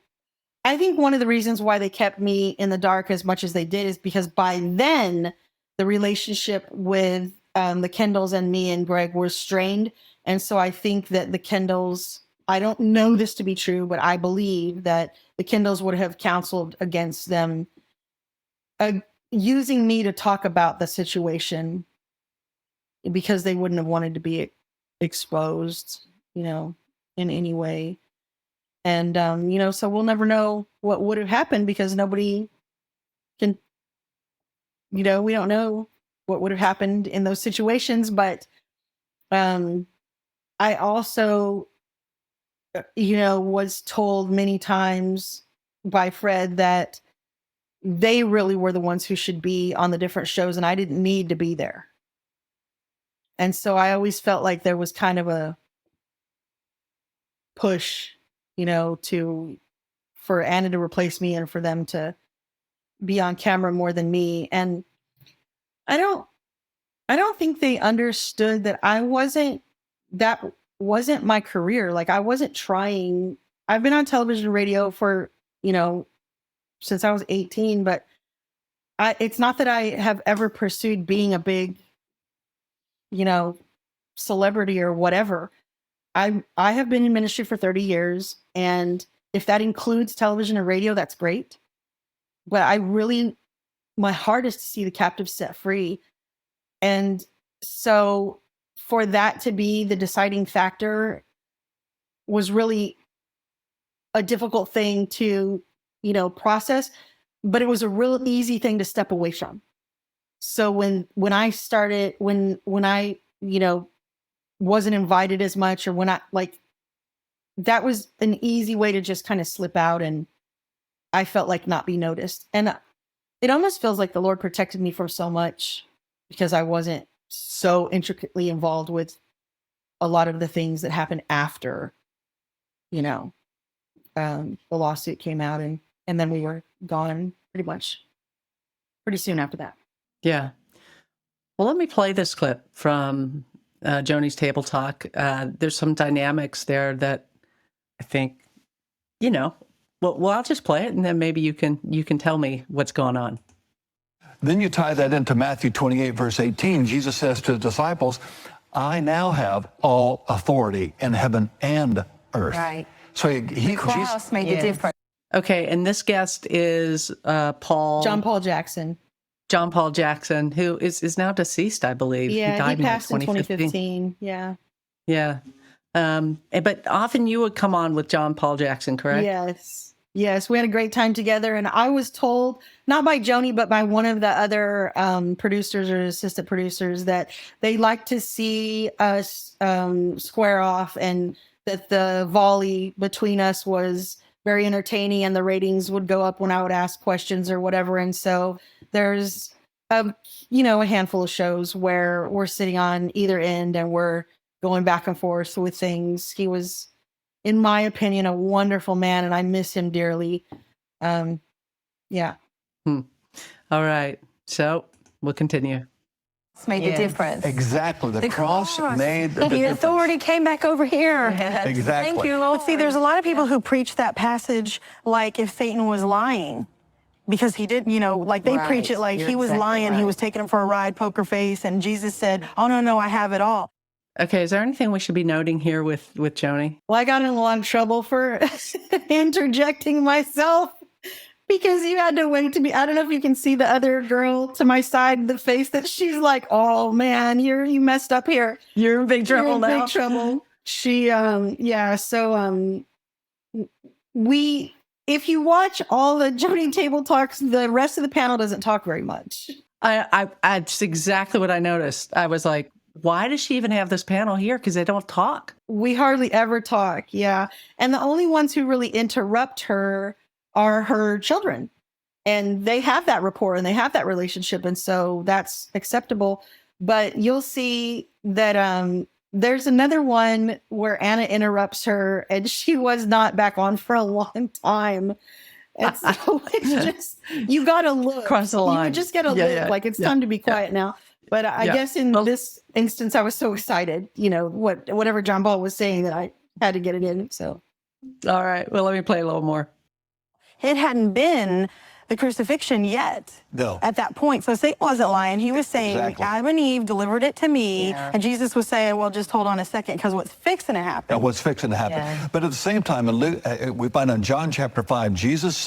I think one of the reasons why they kept me in the dark as much as they did is because by then the relationship with the Kendalls and me and Greg were strained. And so I think that the Kendalls, I don't know this to be true, but I believe that the Kendalls would have counseled against them, using me to talk about the situation, because they wouldn't have wanted to be exposed, in any way. And, so we'll never know what would have happened because nobody can, we don't know what would have happened in those situations. But I also, was told many times by Fred that they really were the ones who should be on the different shows and I didn't need to be there. And so I always felt like there was kind of a push, for Anna to replace me and for them to be on camera more than me. And I don't think they understood that that wasn't my career. Like I wasn't trying. I've been on television and radio for, since I was 18, but it's not that I have ever pursued being a big, celebrity or whatever. I have been in ministry for 30 years. And if that includes television and radio, that's great. But my heart is to see the captives set free. And so for that to be the deciding factor was really a difficult thing to, process, but it was a real easy thing to step away from. So when I started, when I, wasn't invited as much, or when that was an easy way to just kind of slip out, and I felt like not be noticed. And it almost feels like the Lord protected me from so much because I wasn't so intricately involved with a lot of the things that happened after, the lawsuit came out, and then we were gone pretty soon after that. Yeah. Well, let me play this clip from Joni's Table Talk. There's some dynamics there that I think, well, I'll just play it and then maybe you can tell me what's going on. Then you tie that into Matthew 28, verse 18. Jesus says to the disciples, I now have all authority in heaven and earth. Right. So The cross made the difference. Okay, and this guest is John Paul Jackson. John Paul Jackson, who is now deceased, I believe. Yeah, he died passed in 2015. 2015. Yeah. Yeah. But often you would come on with John Paul Jackson, correct? Yes. Yes. We had a great time together. And I was told, not by Joni, but by one of the other producers or assistant producers, that they like to see us square off, and that the volley between us was very entertaining and the ratings would go up when I would ask questions or whatever. And so there's, a handful of shows where we're sitting on either end and we're going back and forth with things. He was, in my opinion, a wonderful man, and I miss him dearly. Yeah. All right. So we'll continue. Made the difference. Exactly. The cross made the The difference. authority came back over here. Exactly. Thank you, Lord. See, there's a lot of people who preach that passage like if Satan was lying, because he did, like they preach it like he was lying, he was taking him for a ride, poker face, and Jesus said, "Oh no, I have it all." Okay. Is there anything we should be noting here with Joni? Well, I got in a lot of trouble for interjecting myself because you had to wait to be. I don't know if you can see the other girl to my side, the face that she's like, "Oh man, you messed up here. You're in big trouble You're in now. big trouble." She, yeah. So, if you watch all the Joni table talks, the rest of the panel doesn't talk very much. That's exactly what I noticed. I was like, why does she even have this panel here? Because they don't talk. We hardly ever talk. Yeah. And the only ones who really interrupt her are her children. And they have that rapport and they have that relationship. And so that's acceptable. But you'll see that there's another one where Anna interrupts her and she was not back on for a long time. And so it's just, you got to look. Cross the line. You just got to look like it's time to be quiet now. But I guess in this instance, I was so excited, whatever John Paul was saying, that I had to get it in. So, All right. Well, let me play a little more. It hadn't been the crucifixion yet at that point. So Satan wasn't lying. He was saying, Adam and Eve delivered it to me. And Jesus was saying, well, just hold on a second, because what's fixing to happen. What's fixing to happen. Yeah. But at the same time, in Luke, we find in John chapter 5, Jesus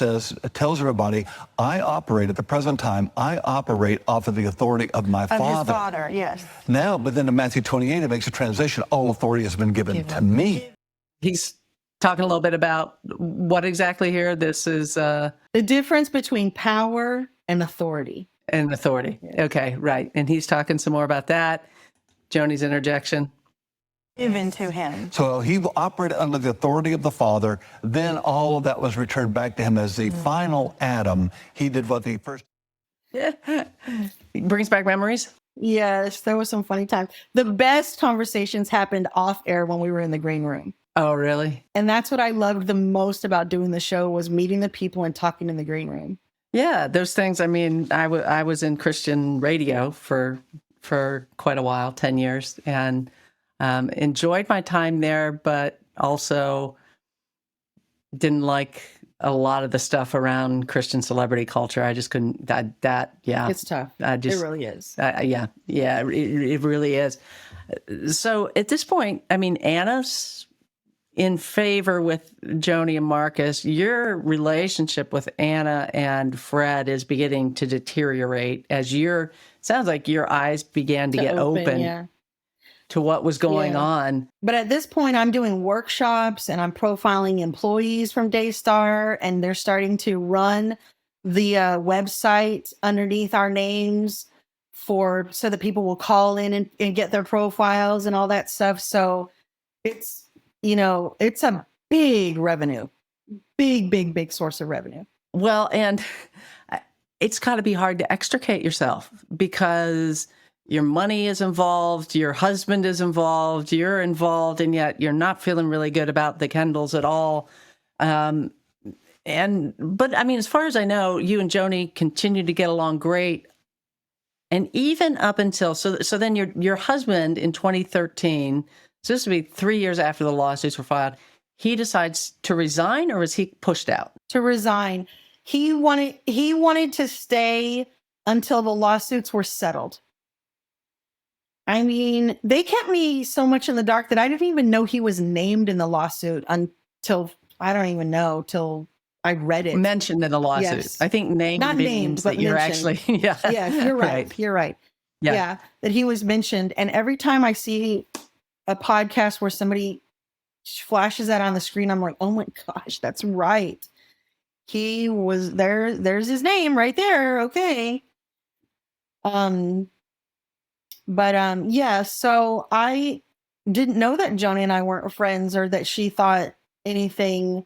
tells everybody, I operate at the present time, I operate off of the authority of my Father. Of his Father, yes. Now, but then in Matthew 28, it makes a transition. All authority has been given to me. He's talking a little bit about what exactly here. This is the difference between power and authority. Yeah. Okay, right. And he's talking some more about that. Joni's interjection. Given to him. So he operated under the authority of the Father. Then all of that was returned back to him as the final Adam. He did what he first. Brings back memories. Yes, there was some funny times. The best conversations happened off air when we were in the green room. Oh, really? And that's what I loved the most about doing the show, was meeting the people and talking in the green room. Yeah, those things. I mean, I was in Christian radio for quite a while, 10 years, and enjoyed my time there, but also didn't like a lot of the stuff around Christian celebrity culture. I just couldn't, yeah. It's tough. It really is. Yeah, it really is. So at this point, I mean, Anna's in favor with Joni and Marcus. Your relationship with Anna and Fred is beginning to deteriorate as sounds like your eyes began to get open to what was going on. But at this point, I'm doing workshops and I'm profiling employees from Daystar, and they're starting to run the website underneath our names so that people will call in and get their profiles and all that stuff. So it's, it's a big revenue, big source of revenue. Well, and it's got to be hard to extricate yourself because your money is involved, your husband is involved, you're involved, and yet you're not feeling really good about the Kendalls at all. But I mean, as far as I know, you and Joni continue to get along great. And even up until, so then your husband in 2013, so this would be 3 years after the lawsuits were filed, he decides to resign, or was he pushed out? To resign. He wanted to stay until the lawsuits were settled. I mean, they kept me so much in the dark that I didn't even know he was named in the lawsuit until, I don't even know, till I read it. Mentioned in the lawsuit. Yes. I think named Not means named, that but you're mentioned. actually, yeah. Yes, you're right. Right. You're right. Yeah. Yeah, that he was mentioned. And every time I see a podcast where somebody flashes that on the screen, I'm like, oh my gosh, that's right. He was there. There's his name right there. Okay. Yeah, so I didn't know that Joni and I weren't friends or that she thought anything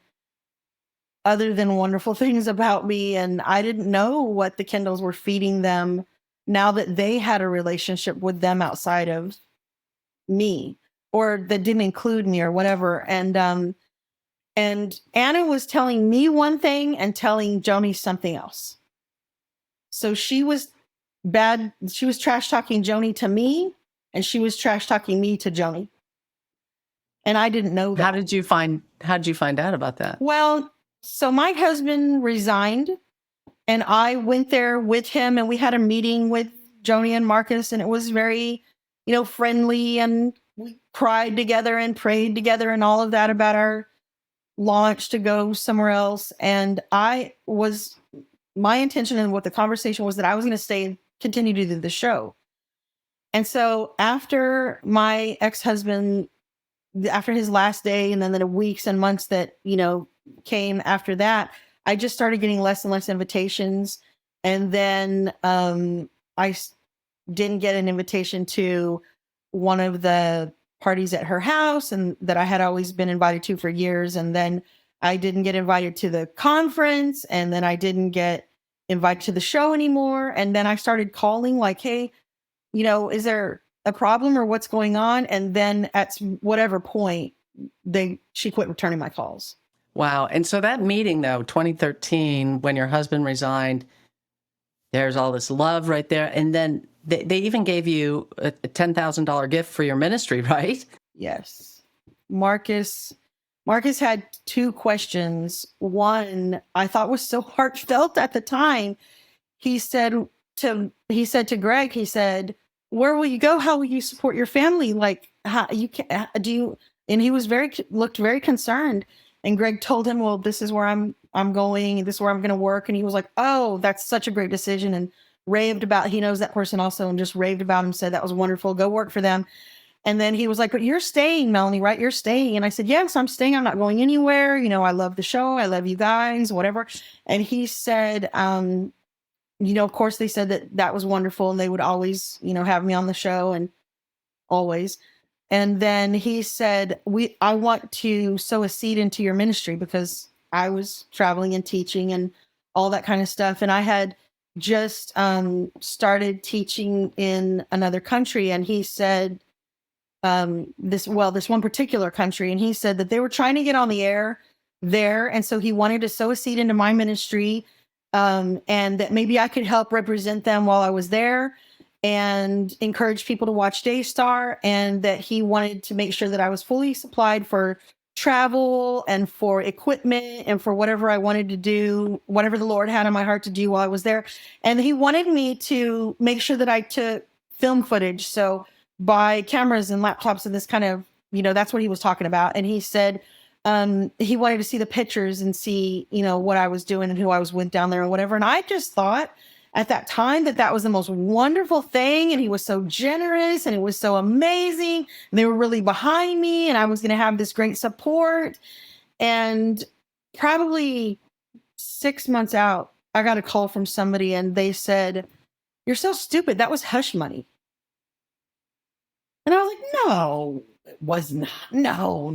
other than wonderful things about me. And I didn't know what the Kendalls were feeding them now that they had a relationship with them outside of me or that didn't include me or whatever. And Anna was telling me one thing and telling Joni something else. So she was bad. She was trash talking Joni to me, and she was trash talking me to Joni. And I didn't know that. How did you find out about that? Well, so my husband resigned, and I went there with him, and we had a meeting with Joni and Marcus, and it was very, friendly, and we cried together and prayed together and all of that about our launch to go somewhere else. And my intention and what the conversation was that I was going to stay and continue to do the show. And so after my ex-husband, after his last day, and then the weeks and months that, came after that, I just started getting less and less invitations. And then didn't get an invitation to one of the parties at her house and that I had always been invited to for years. And then I didn't get invited to the conference, and then I didn't get invited to the show anymore. And then I started calling like, hey, is there a problem or what's going on? And then at whatever point she quit returning my calls. Wow. And so that meeting though, 2013, when your husband resigned, there's all this love right there. And then they even gave you a $10,000 gift for your ministry, right? Yes. Marcus had two questions. One I thought was so heartfelt at the time. He said to Greg, he said, where will you go? How will you support your family? Like, how you can do you? And he was looked very concerned. And Greg told him, well, this is where I'm going, and this is where I'm going to work. And he was like, oh, that's such a great decision. And raved about, he knows that person also, and just raved about him, said that was wonderful. Go work for them. And then he was like, but you're staying, Melanie, right? You're staying. And I said, yes, I'm staying. I'm not going anywhere. I love the show. I love you guys, whatever. And he said, of course they said that was wonderful, and they would always, have me on the show, and always. And then he said, I want to sow a seed into your ministry, because I was traveling and teaching and all that kind of stuff. And I had just started teaching in another country. And he said, this one particular country. And he said that they were trying to get on the air there. And so he wanted to sow a seed into my ministry, and that maybe I could help represent them while I was there and encourage people to watch Daystar, and that he wanted to make sure that I was fully supplied for travel and for equipment and for whatever I wanted to do, whatever the Lord had on my heart to do while I was there. And he wanted me to make sure that I took film footage. So buy cameras and laptops and this kind of, that's what he was talking about. And he said, he wanted to see the pictures and see, what I was doing and who I was with down there and whatever. And I just thought at that time that was the most wonderful thing. And he was so generous, and it was so amazing. And they were really behind me, and I was going to have this great support. And probably 6 months out, I got a call from somebody, and they said, you're so stupid. That was hush money. And I was like, no, it was not. No.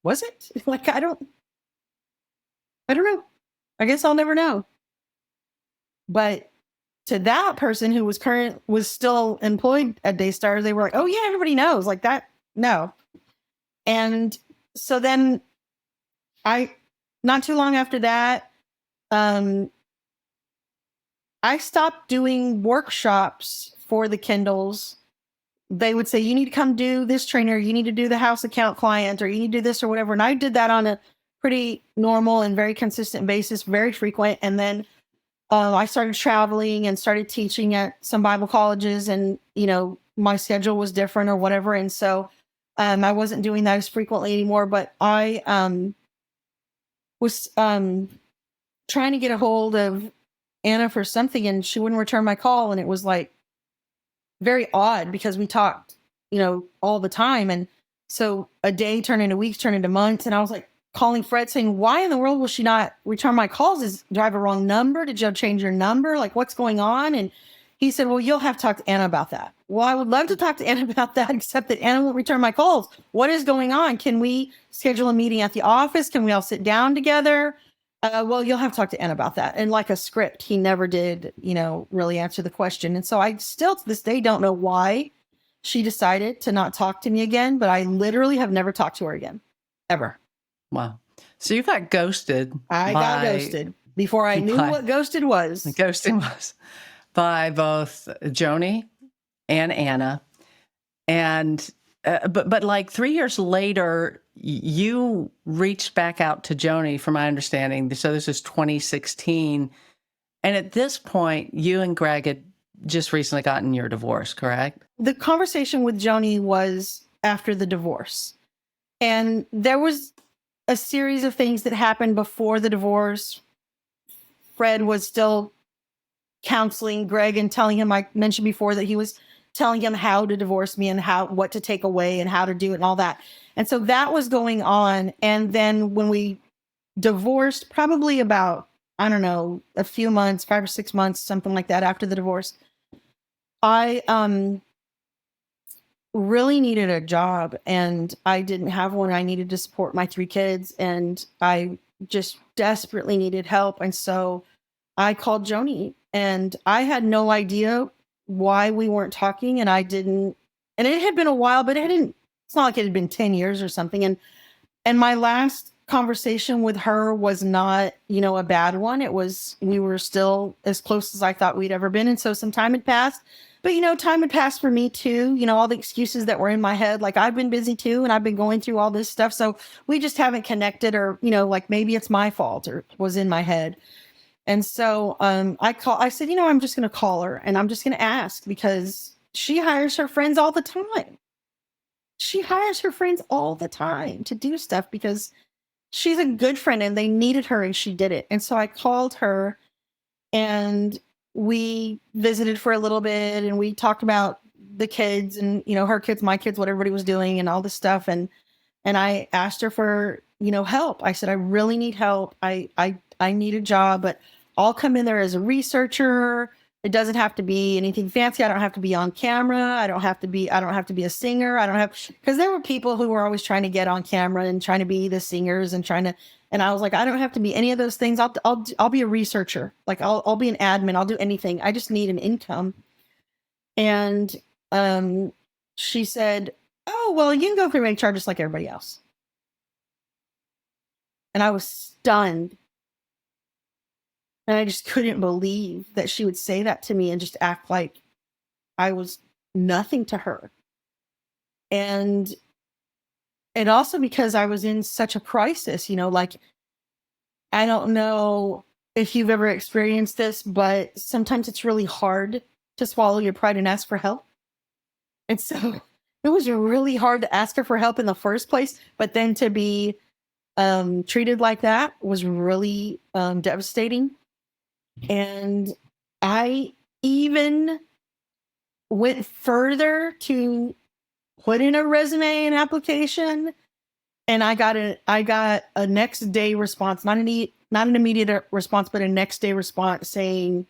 Was it? Like, I don't know. I guess I'll never know. But to that person who was still employed at Daystar, they were like, oh yeah, everybody knows, like that. No. And so then not too long after that, I stopped doing workshops for the Kendalls. They would say, you need to come do this trainer, you need to do the house account client, or you need to do this or whatever. And I did that on a pretty normal and very consistent basis, very frequent. And then I started traveling and started teaching at some Bible colleges, and, my schedule was different or whatever. And so I wasn't doing that as frequently anymore, but I was trying to get a hold of Anna for something, and she wouldn't return my call. And it was like very odd because we talked, all the time. And so a day turned into weeks, turned into months. And I was like calling Fred saying, why in the world will she not return my calls? Do I have a wrong number? Did you change your number? Like, what's going on? And he said, well, you'll have to talk to Anna about that. Well, I would love to talk to Anna about that, except that Anna won't return my calls. What is going on? Can we schedule a meeting at the office? Can we all sit down together? Well, you'll have to talk to Anna about that. And like a script, he never did, really answer the question. And so I still to this day don't know why she decided to not talk to me again, but I literally have never talked to her again, ever. Wow. So you got ghosted. I got ghosted before I knew what ghosted was. Ghosting was by both Joni and Anna. And but like 3 years later, you reached back out to Joni, from my understanding. So this is 2016. And at this point, you and Greg had just recently gotten your divorce, correct? The conversation with Joni was after the divorce. And there was a series of things that happened before the divorce. Fred was still counseling Greg and telling him, I mentioned before that he was telling him how to divorce me and what to take away and how to do it and all that. And so that was going on. And then when we divorced, probably about, I don't know, a few months, 5 or 6 months, something like that after the divorce, I really needed a job, and I didn't have one. I needed to support my 3 kids, and I just desperately needed help. And so I called Joni, and I had no idea why we weren't talking, and I didn't, and it had been a while, but it's not like it had been 10 years or something. And my last conversation with her was not, a bad one. It was, we were still as close as I thought we'd ever been. And so some time had passed, but time had passed for me too, all the excuses that were in my head. Like, I've been busy too, and I've been going through all this stuff. So we just haven't connected, or, like maybe it's my fault or was in my head. And so I said, I'm just going to call her and I'm just going to ask, because she hires her friends all the time. She hires her friends all the time to do stuff because she's a good friend and they needed her, and she did it. And so I called her and we visited for a little bit, and we talked about the kids and, her kids, my kids, what everybody was doing and all this stuff. And I asked her for, help. I said, I really need help. I need a job, but I'll come in there as a researcher. It doesn't have to be anything fancy. I don't have to be on camera. I don't have to be a singer. Because there were people who were always trying to get on camera and trying to be the singers and and I was like, I don't have to be any of those things. I'll be a researcher. Like, I'll be an admin. I'll do anything. I just need an income. And she said, oh, well, you can go through HR just like everybody else. And I was stunned. And I just couldn't believe that she would say that to me and just act like I was nothing to her. And also because I was in such a crisis, like, I don't know if you've ever experienced this, but sometimes it's really hard to swallow your pride and ask for help. And so it was really hard to ask her for help in the first place, but then to be treated like that was really devastating. And I even went further to put in a resume and application, and I got a next day response, not an immediate response, but a next day response saying,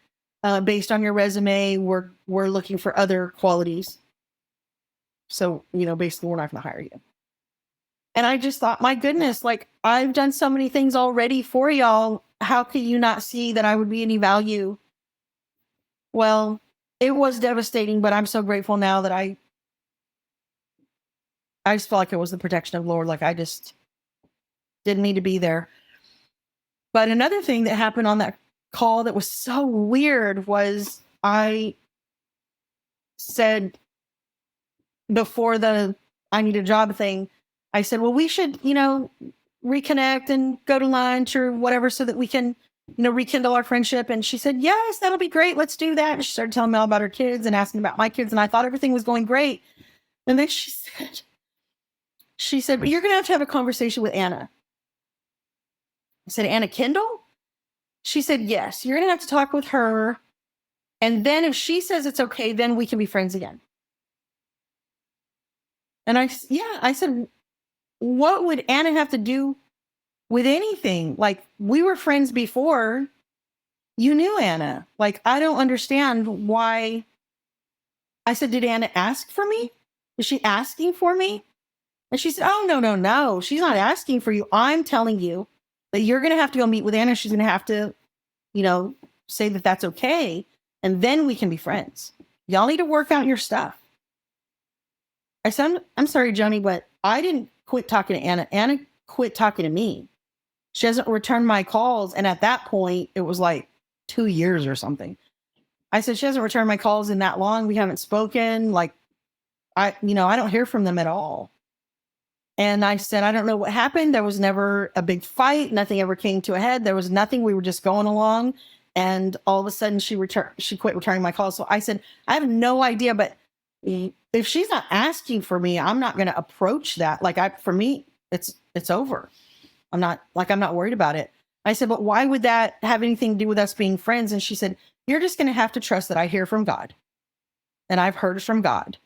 based on your resume, we're looking for other qualities. So, basically we're not going to hire you. And I just thought, my goodness, like, I've done so many things already for y'all. How could you not see that I would be any value? Well, it was devastating, but I'm so grateful now that I just felt like it was the protection of the Lord. Like, I just didn't need to be there. But another thing that happened on that call that was so weird was I said before the I need a job thing, I said, well, we should, reconnect and go to lunch or whatever so that we can, rekindle our friendship. And she said, yes, that'll be great. Let's do that. And she started telling me all about her kids and asking about my kids. And I thought everything was going great. And then she said, She said, but you're going to have a conversation with Anna. I said, Anna Kendall? She said, yes, you're going to have to talk with her. And then if she says it's okay, then we can be friends again. And I said, what would Anna have to do with anything? Like, we were friends before you knew Anna. Like, I don't understand why. I said, did Anna ask for me? Is she asking for me? And she said, oh, no. She's not asking for you. I'm telling you that you're going to have to go meet with Anna. She's going to have to, say that that's okay. And then we can be friends. Y'all need to work out your stuff. I said, I'm sorry, Joni, but I didn't quit talking to Anna. Anna quit talking to me. She hasn't returned my calls. And at that point, it was like 2 years or something. I said, she hasn't returned my calls in that long. We haven't spoken. Like, I don't hear from them at all. And I said, I don't know what happened. There was never a big fight. Nothing ever came to a head. There was nothing. We were just going along. And all of a sudden she quit returning my calls. So I said, I have no idea, but if she's not asking for me, I'm not going to approach that. Like, for me, it's over. I'm not worried about it. I said, but why would that have anything to do with us being friends? And she said, you're just going to have to trust that I hear from God. And I've heard from God.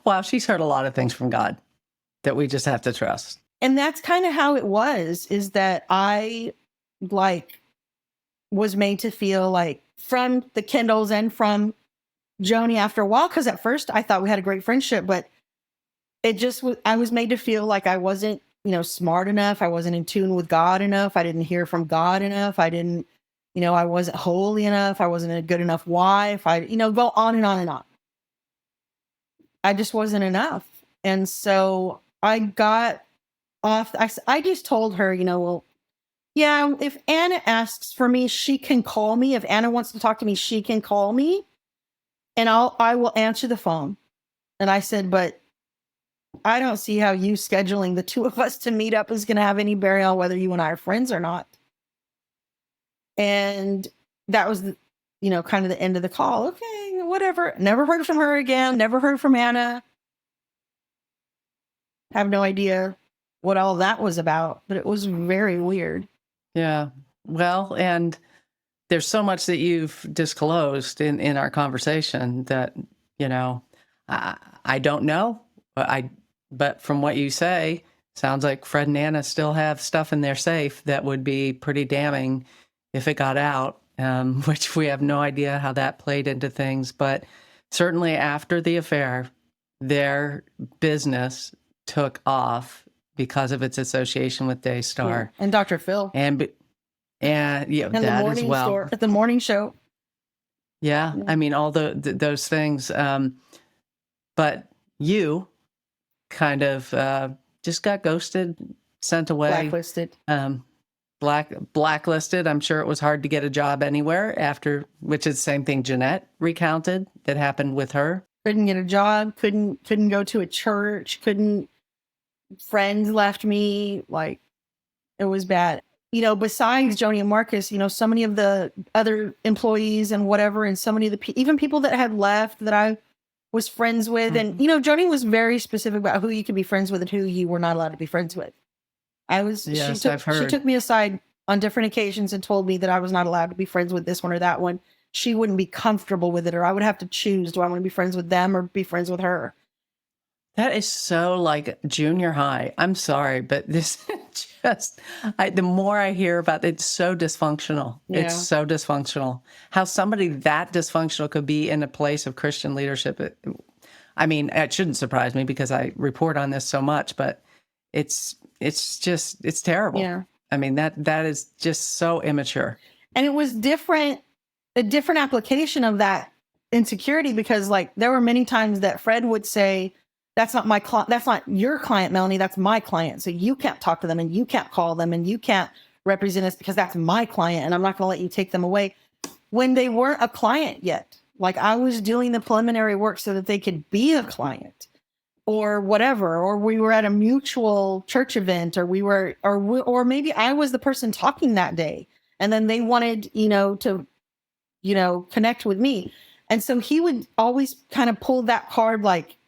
Wow, she's heard a lot of things from God that we just have to trust. And that's kind of how it was, is that I was made to feel like, from the Kendalls and from Joni after a while, because at first I thought we had a great friendship, but it just was, I was made to feel like I wasn't, smart enough. I wasn't in tune with God enough. I didn't hear from God enough. I didn't, I wasn't holy enough. I wasn't a good enough wife. I, go on and on and on. I just wasn't enough. And so I got off. I just told her, well, yeah, if Anna asks for me, she can call me. If Anna wants to talk to me, she can call me and I will answer the phone. And I said, but I don't see how you scheduling the two of us to meet up is going to have any bearing on whether you and I are friends or not. And that was, kind of the end of the call. Okay, whatever. Never heard from her again. Never heard from Anna. Have no idea what all that was about, but it was very weird. Yeah. Well, and there's so much that you've disclosed in our conversation that, I don't know. But from what you say, sounds like Fred and Anna still have stuff in their safe that would be pretty damning if it got out, which we have no idea how that played into things. But certainly after the affair, their business took off because of its association with Daystar. Yeah. And Dr. Phil. And that as well. At the morning show. Yeah. I mean, all those things. But you kind of just got ghosted, sent away. Blacklisted. Blacklisted. I'm sure it was hard to get a job anywhere after, which is the same thing Jeanette recounted that happened with her. Couldn't get a job, couldn't go to a church, friends left me. Like, it was bad. Besides Joni and Marcus, so many of the other employees and whatever, and so many of the even people that had left that I was friends with. And, Joni was very specific about who you could be friends with and who you were not allowed to be friends with. I've heard. She took me aside on different occasions and told me that I was not allowed to be friends with this one or that one. She wouldn't be comfortable with it, or I would have to choose. Do I want to be friends with them or be friends with her? That is so like junior high. I'm sorry, but this just, the more I hear about it, it's so dysfunctional. Yeah. It's so dysfunctional. How somebody that dysfunctional could be in a place of Christian leadership. It shouldn't surprise me because I report on this so much, but it's terrible. Yeah. That is just so immature. And it was a different application of that insecurity, because there were many times that Fred would say, that's not my client. That's not your client, Melanie. That's my client. So you can't talk to them and you can't call them and you can't represent us because that's my client. And I'm not going to let you take them away when they weren't a client yet. I was doing the preliminary work so that they could be a client or whatever, or we were at a mutual church event, or or maybe I was the person talking that day. And then they wanted, to, connect with me. And so he would always kind of pull that card,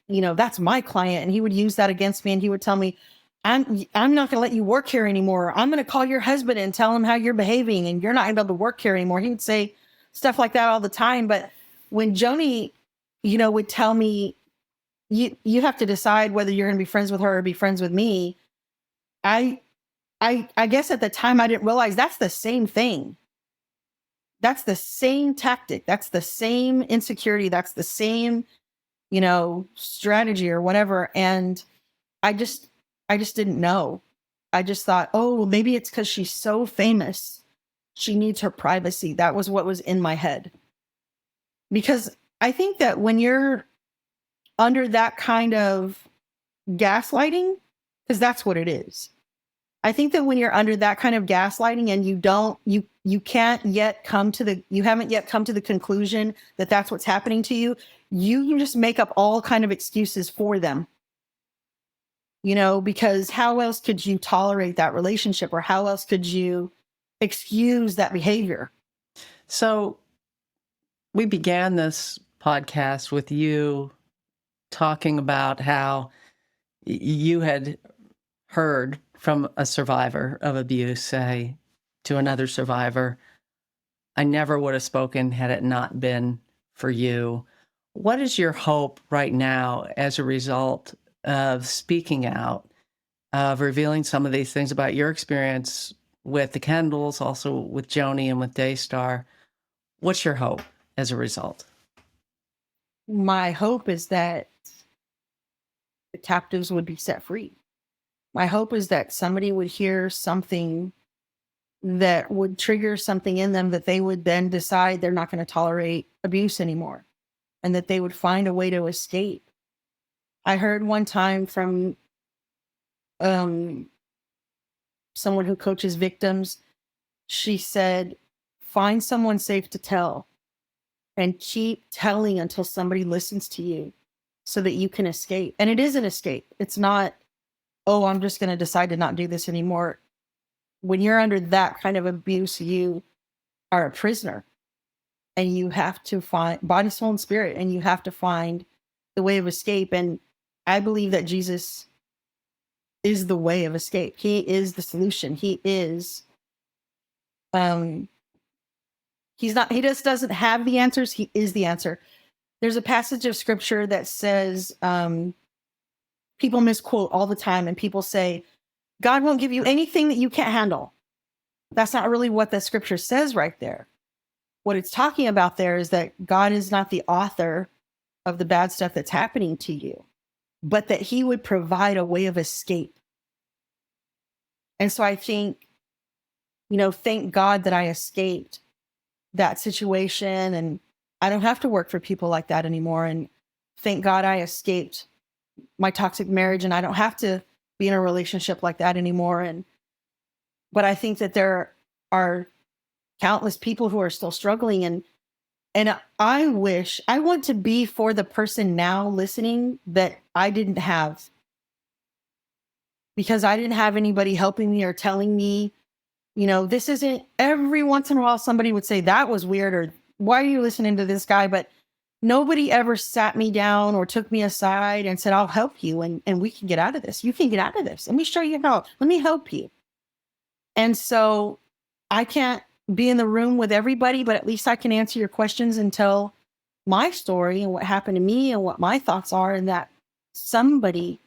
that's my client. And he would use that against me. And he would tell me, I'm not going to let you work here anymore. I'm going to call your husband and tell him how you're behaving, and you're not going to be able to work here anymore. He would say stuff like that all the time. But when Joni, would tell me, you have to decide whether you're going to be friends with her or be friends with me. I guess at the time I didn't realize that's the same thing. That's the same tactic. That's the same insecurity. That's the same, strategy or whatever. And I just didn't know. I just thought, oh, well, maybe it's because she's so famous. She needs her privacy. That was what was in my head. Because I think that when you're under that kind of gaslighting, because that's what it is. I think that when you're under that kind of gaslighting and you haven't yet come to the conclusion that that's what's happening to you, you just make up all kind of excuses for them. Because how else could you tolerate that relationship, or how else could you excuse that behavior? So we began this podcast with you talking about how you had heard from a survivor of abuse say to another survivor, I never would have spoken had it not been for you. What is your hope right now as a result of speaking out, of revealing some of these things about your experience with the Kendalls, also with Joni and with Daystar? What's your hope as a result? My hope is that the captives would be set free. My hope is that somebody would hear something that would trigger something in them, that they would then decide they're not going to tolerate abuse anymore, and that they would find a way to escape. I heard one time from someone who coaches victims. She said, find someone safe to tell and keep telling until somebody listens to you so that you can escape. And it is an escape. It's not, oh, I'm just going to decide to not do this anymore. When you're under that kind of abuse, you are a prisoner, and you have to find body, soul, and spirit, and you have to find the way of escape. And I believe that Jesus is the way of escape. He is the solution. He is, he just doesn't have the answers. He is the answer. There's a passage of scripture that says, people misquote all the time, and people say, God won't give you anything that you can't handle. That's not really what the scripture says right there. What it's talking about there is that God is not the author of the bad stuff that's happening to you, but that he would provide a way of escape. And so I think, thank God that I escaped that situation, and I don't have to work for people like that anymore. And thank God I escaped my toxic marriage, and I don't have to be in a relationship like that anymore. But I think that there are countless people who are still struggling, and I want to be for the person now listening that I didn't have, because I didn't have anybody helping me or telling me, this isn't. Every once in a while somebody would say that was weird, or why are you listening to this guy? But nobody ever sat me down or took me aside and said, I'll help you, and we can get out of this. You can get out of this. Let me show you how. Let me help you. And so I can't be in the room with everybody, but at least I can answer your questions and tell my story and what happened to me and what my thoughts are, and that somebody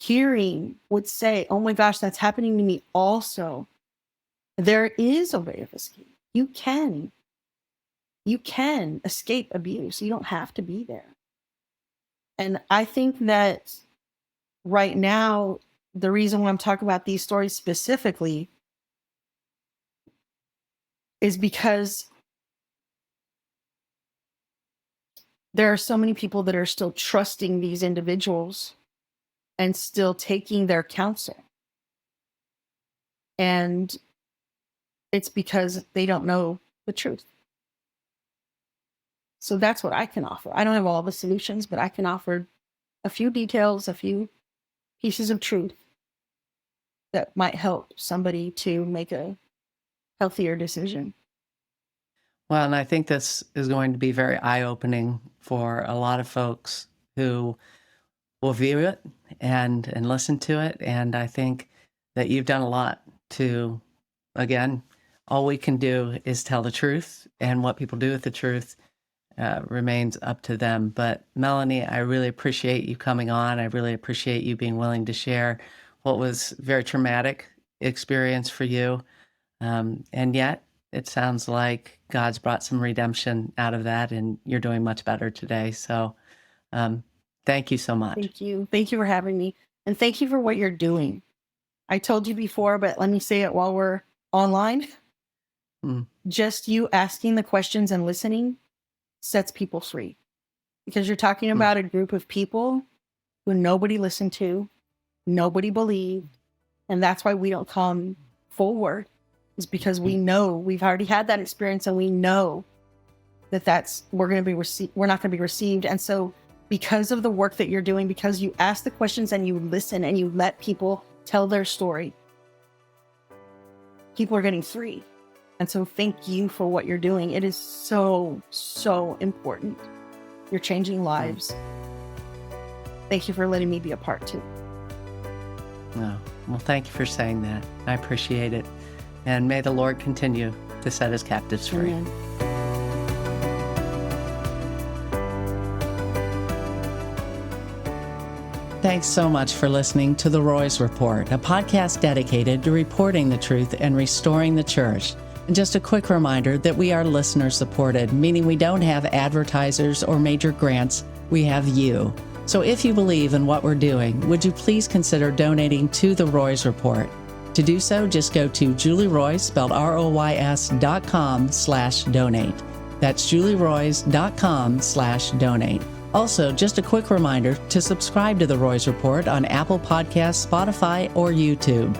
hearing would say, oh my gosh, that's happening to me also. There is a way of escape. You can escape abuse. You don't have to be there. And I think that right now, the reason why I'm talking about these stories specifically is because there are so many people that are still trusting these individuals and still taking their counsel. And it's because they don't know the truth. So that's what I can offer. I don't have all the solutions, but I can offer a few details, a few pieces of truth that might help somebody to make a healthier decision. Well, and I think this is going to be very eye-opening for a lot of folks who will view it and listen to it. And I think that you've done a lot to, again, all we can do is tell the truth, and what people do with the truth remains up to them. But Melanie, I really appreciate you coming on. I really appreciate you being willing to share what was a very traumatic experience for you. And yet it sounds like God's brought some redemption out of that, and you're doing much better today. So thank you so much. Thank you. Thank you for having me. And thank you for what you're doing. I told you before, but let me say it while we're online. Just you asking the questions and listening sets people free, because you're talking about a group of people who nobody listened to, nobody believed. And that's why we don't come forward, is because we know we've already had that experience, and we know that we're not going to be received. And so because of the work that you're doing, because you ask the questions and you listen and you let people tell their story, people are getting free. And so thank you for what you're doing. It is so, so important. You're changing lives. Thank you for letting me be a part too. Oh, well, thank you for saying that. I appreciate it. And may the Lord continue to set his captives free. Amen. Thanks so much for listening to The Roys Report, a podcast dedicated to reporting the truth and restoring the church. And just a quick reminder that we are listener supported, meaning we don't have advertisers or major grants. We have you. So if you believe in what we're doing, would you please consider donating to The Roys Report? To do so, just go to julieroys, spelled ROYS.com/donate. That's julieroys.com/donate. Also, just a quick reminder to subscribe to The Roys Report on Apple Podcasts, Spotify, or YouTube.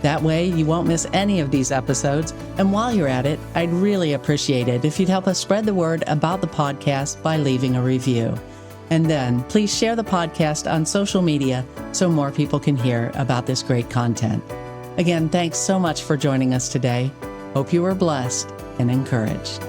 That way, you won't miss any of these episodes. And while you're at it, I'd really appreciate it if you'd help us spread the word about the podcast by leaving a review. And then, please share the podcast on social media so more people can hear about this great content. Again, thanks so much for joining us today. Hope you were blessed and encouraged.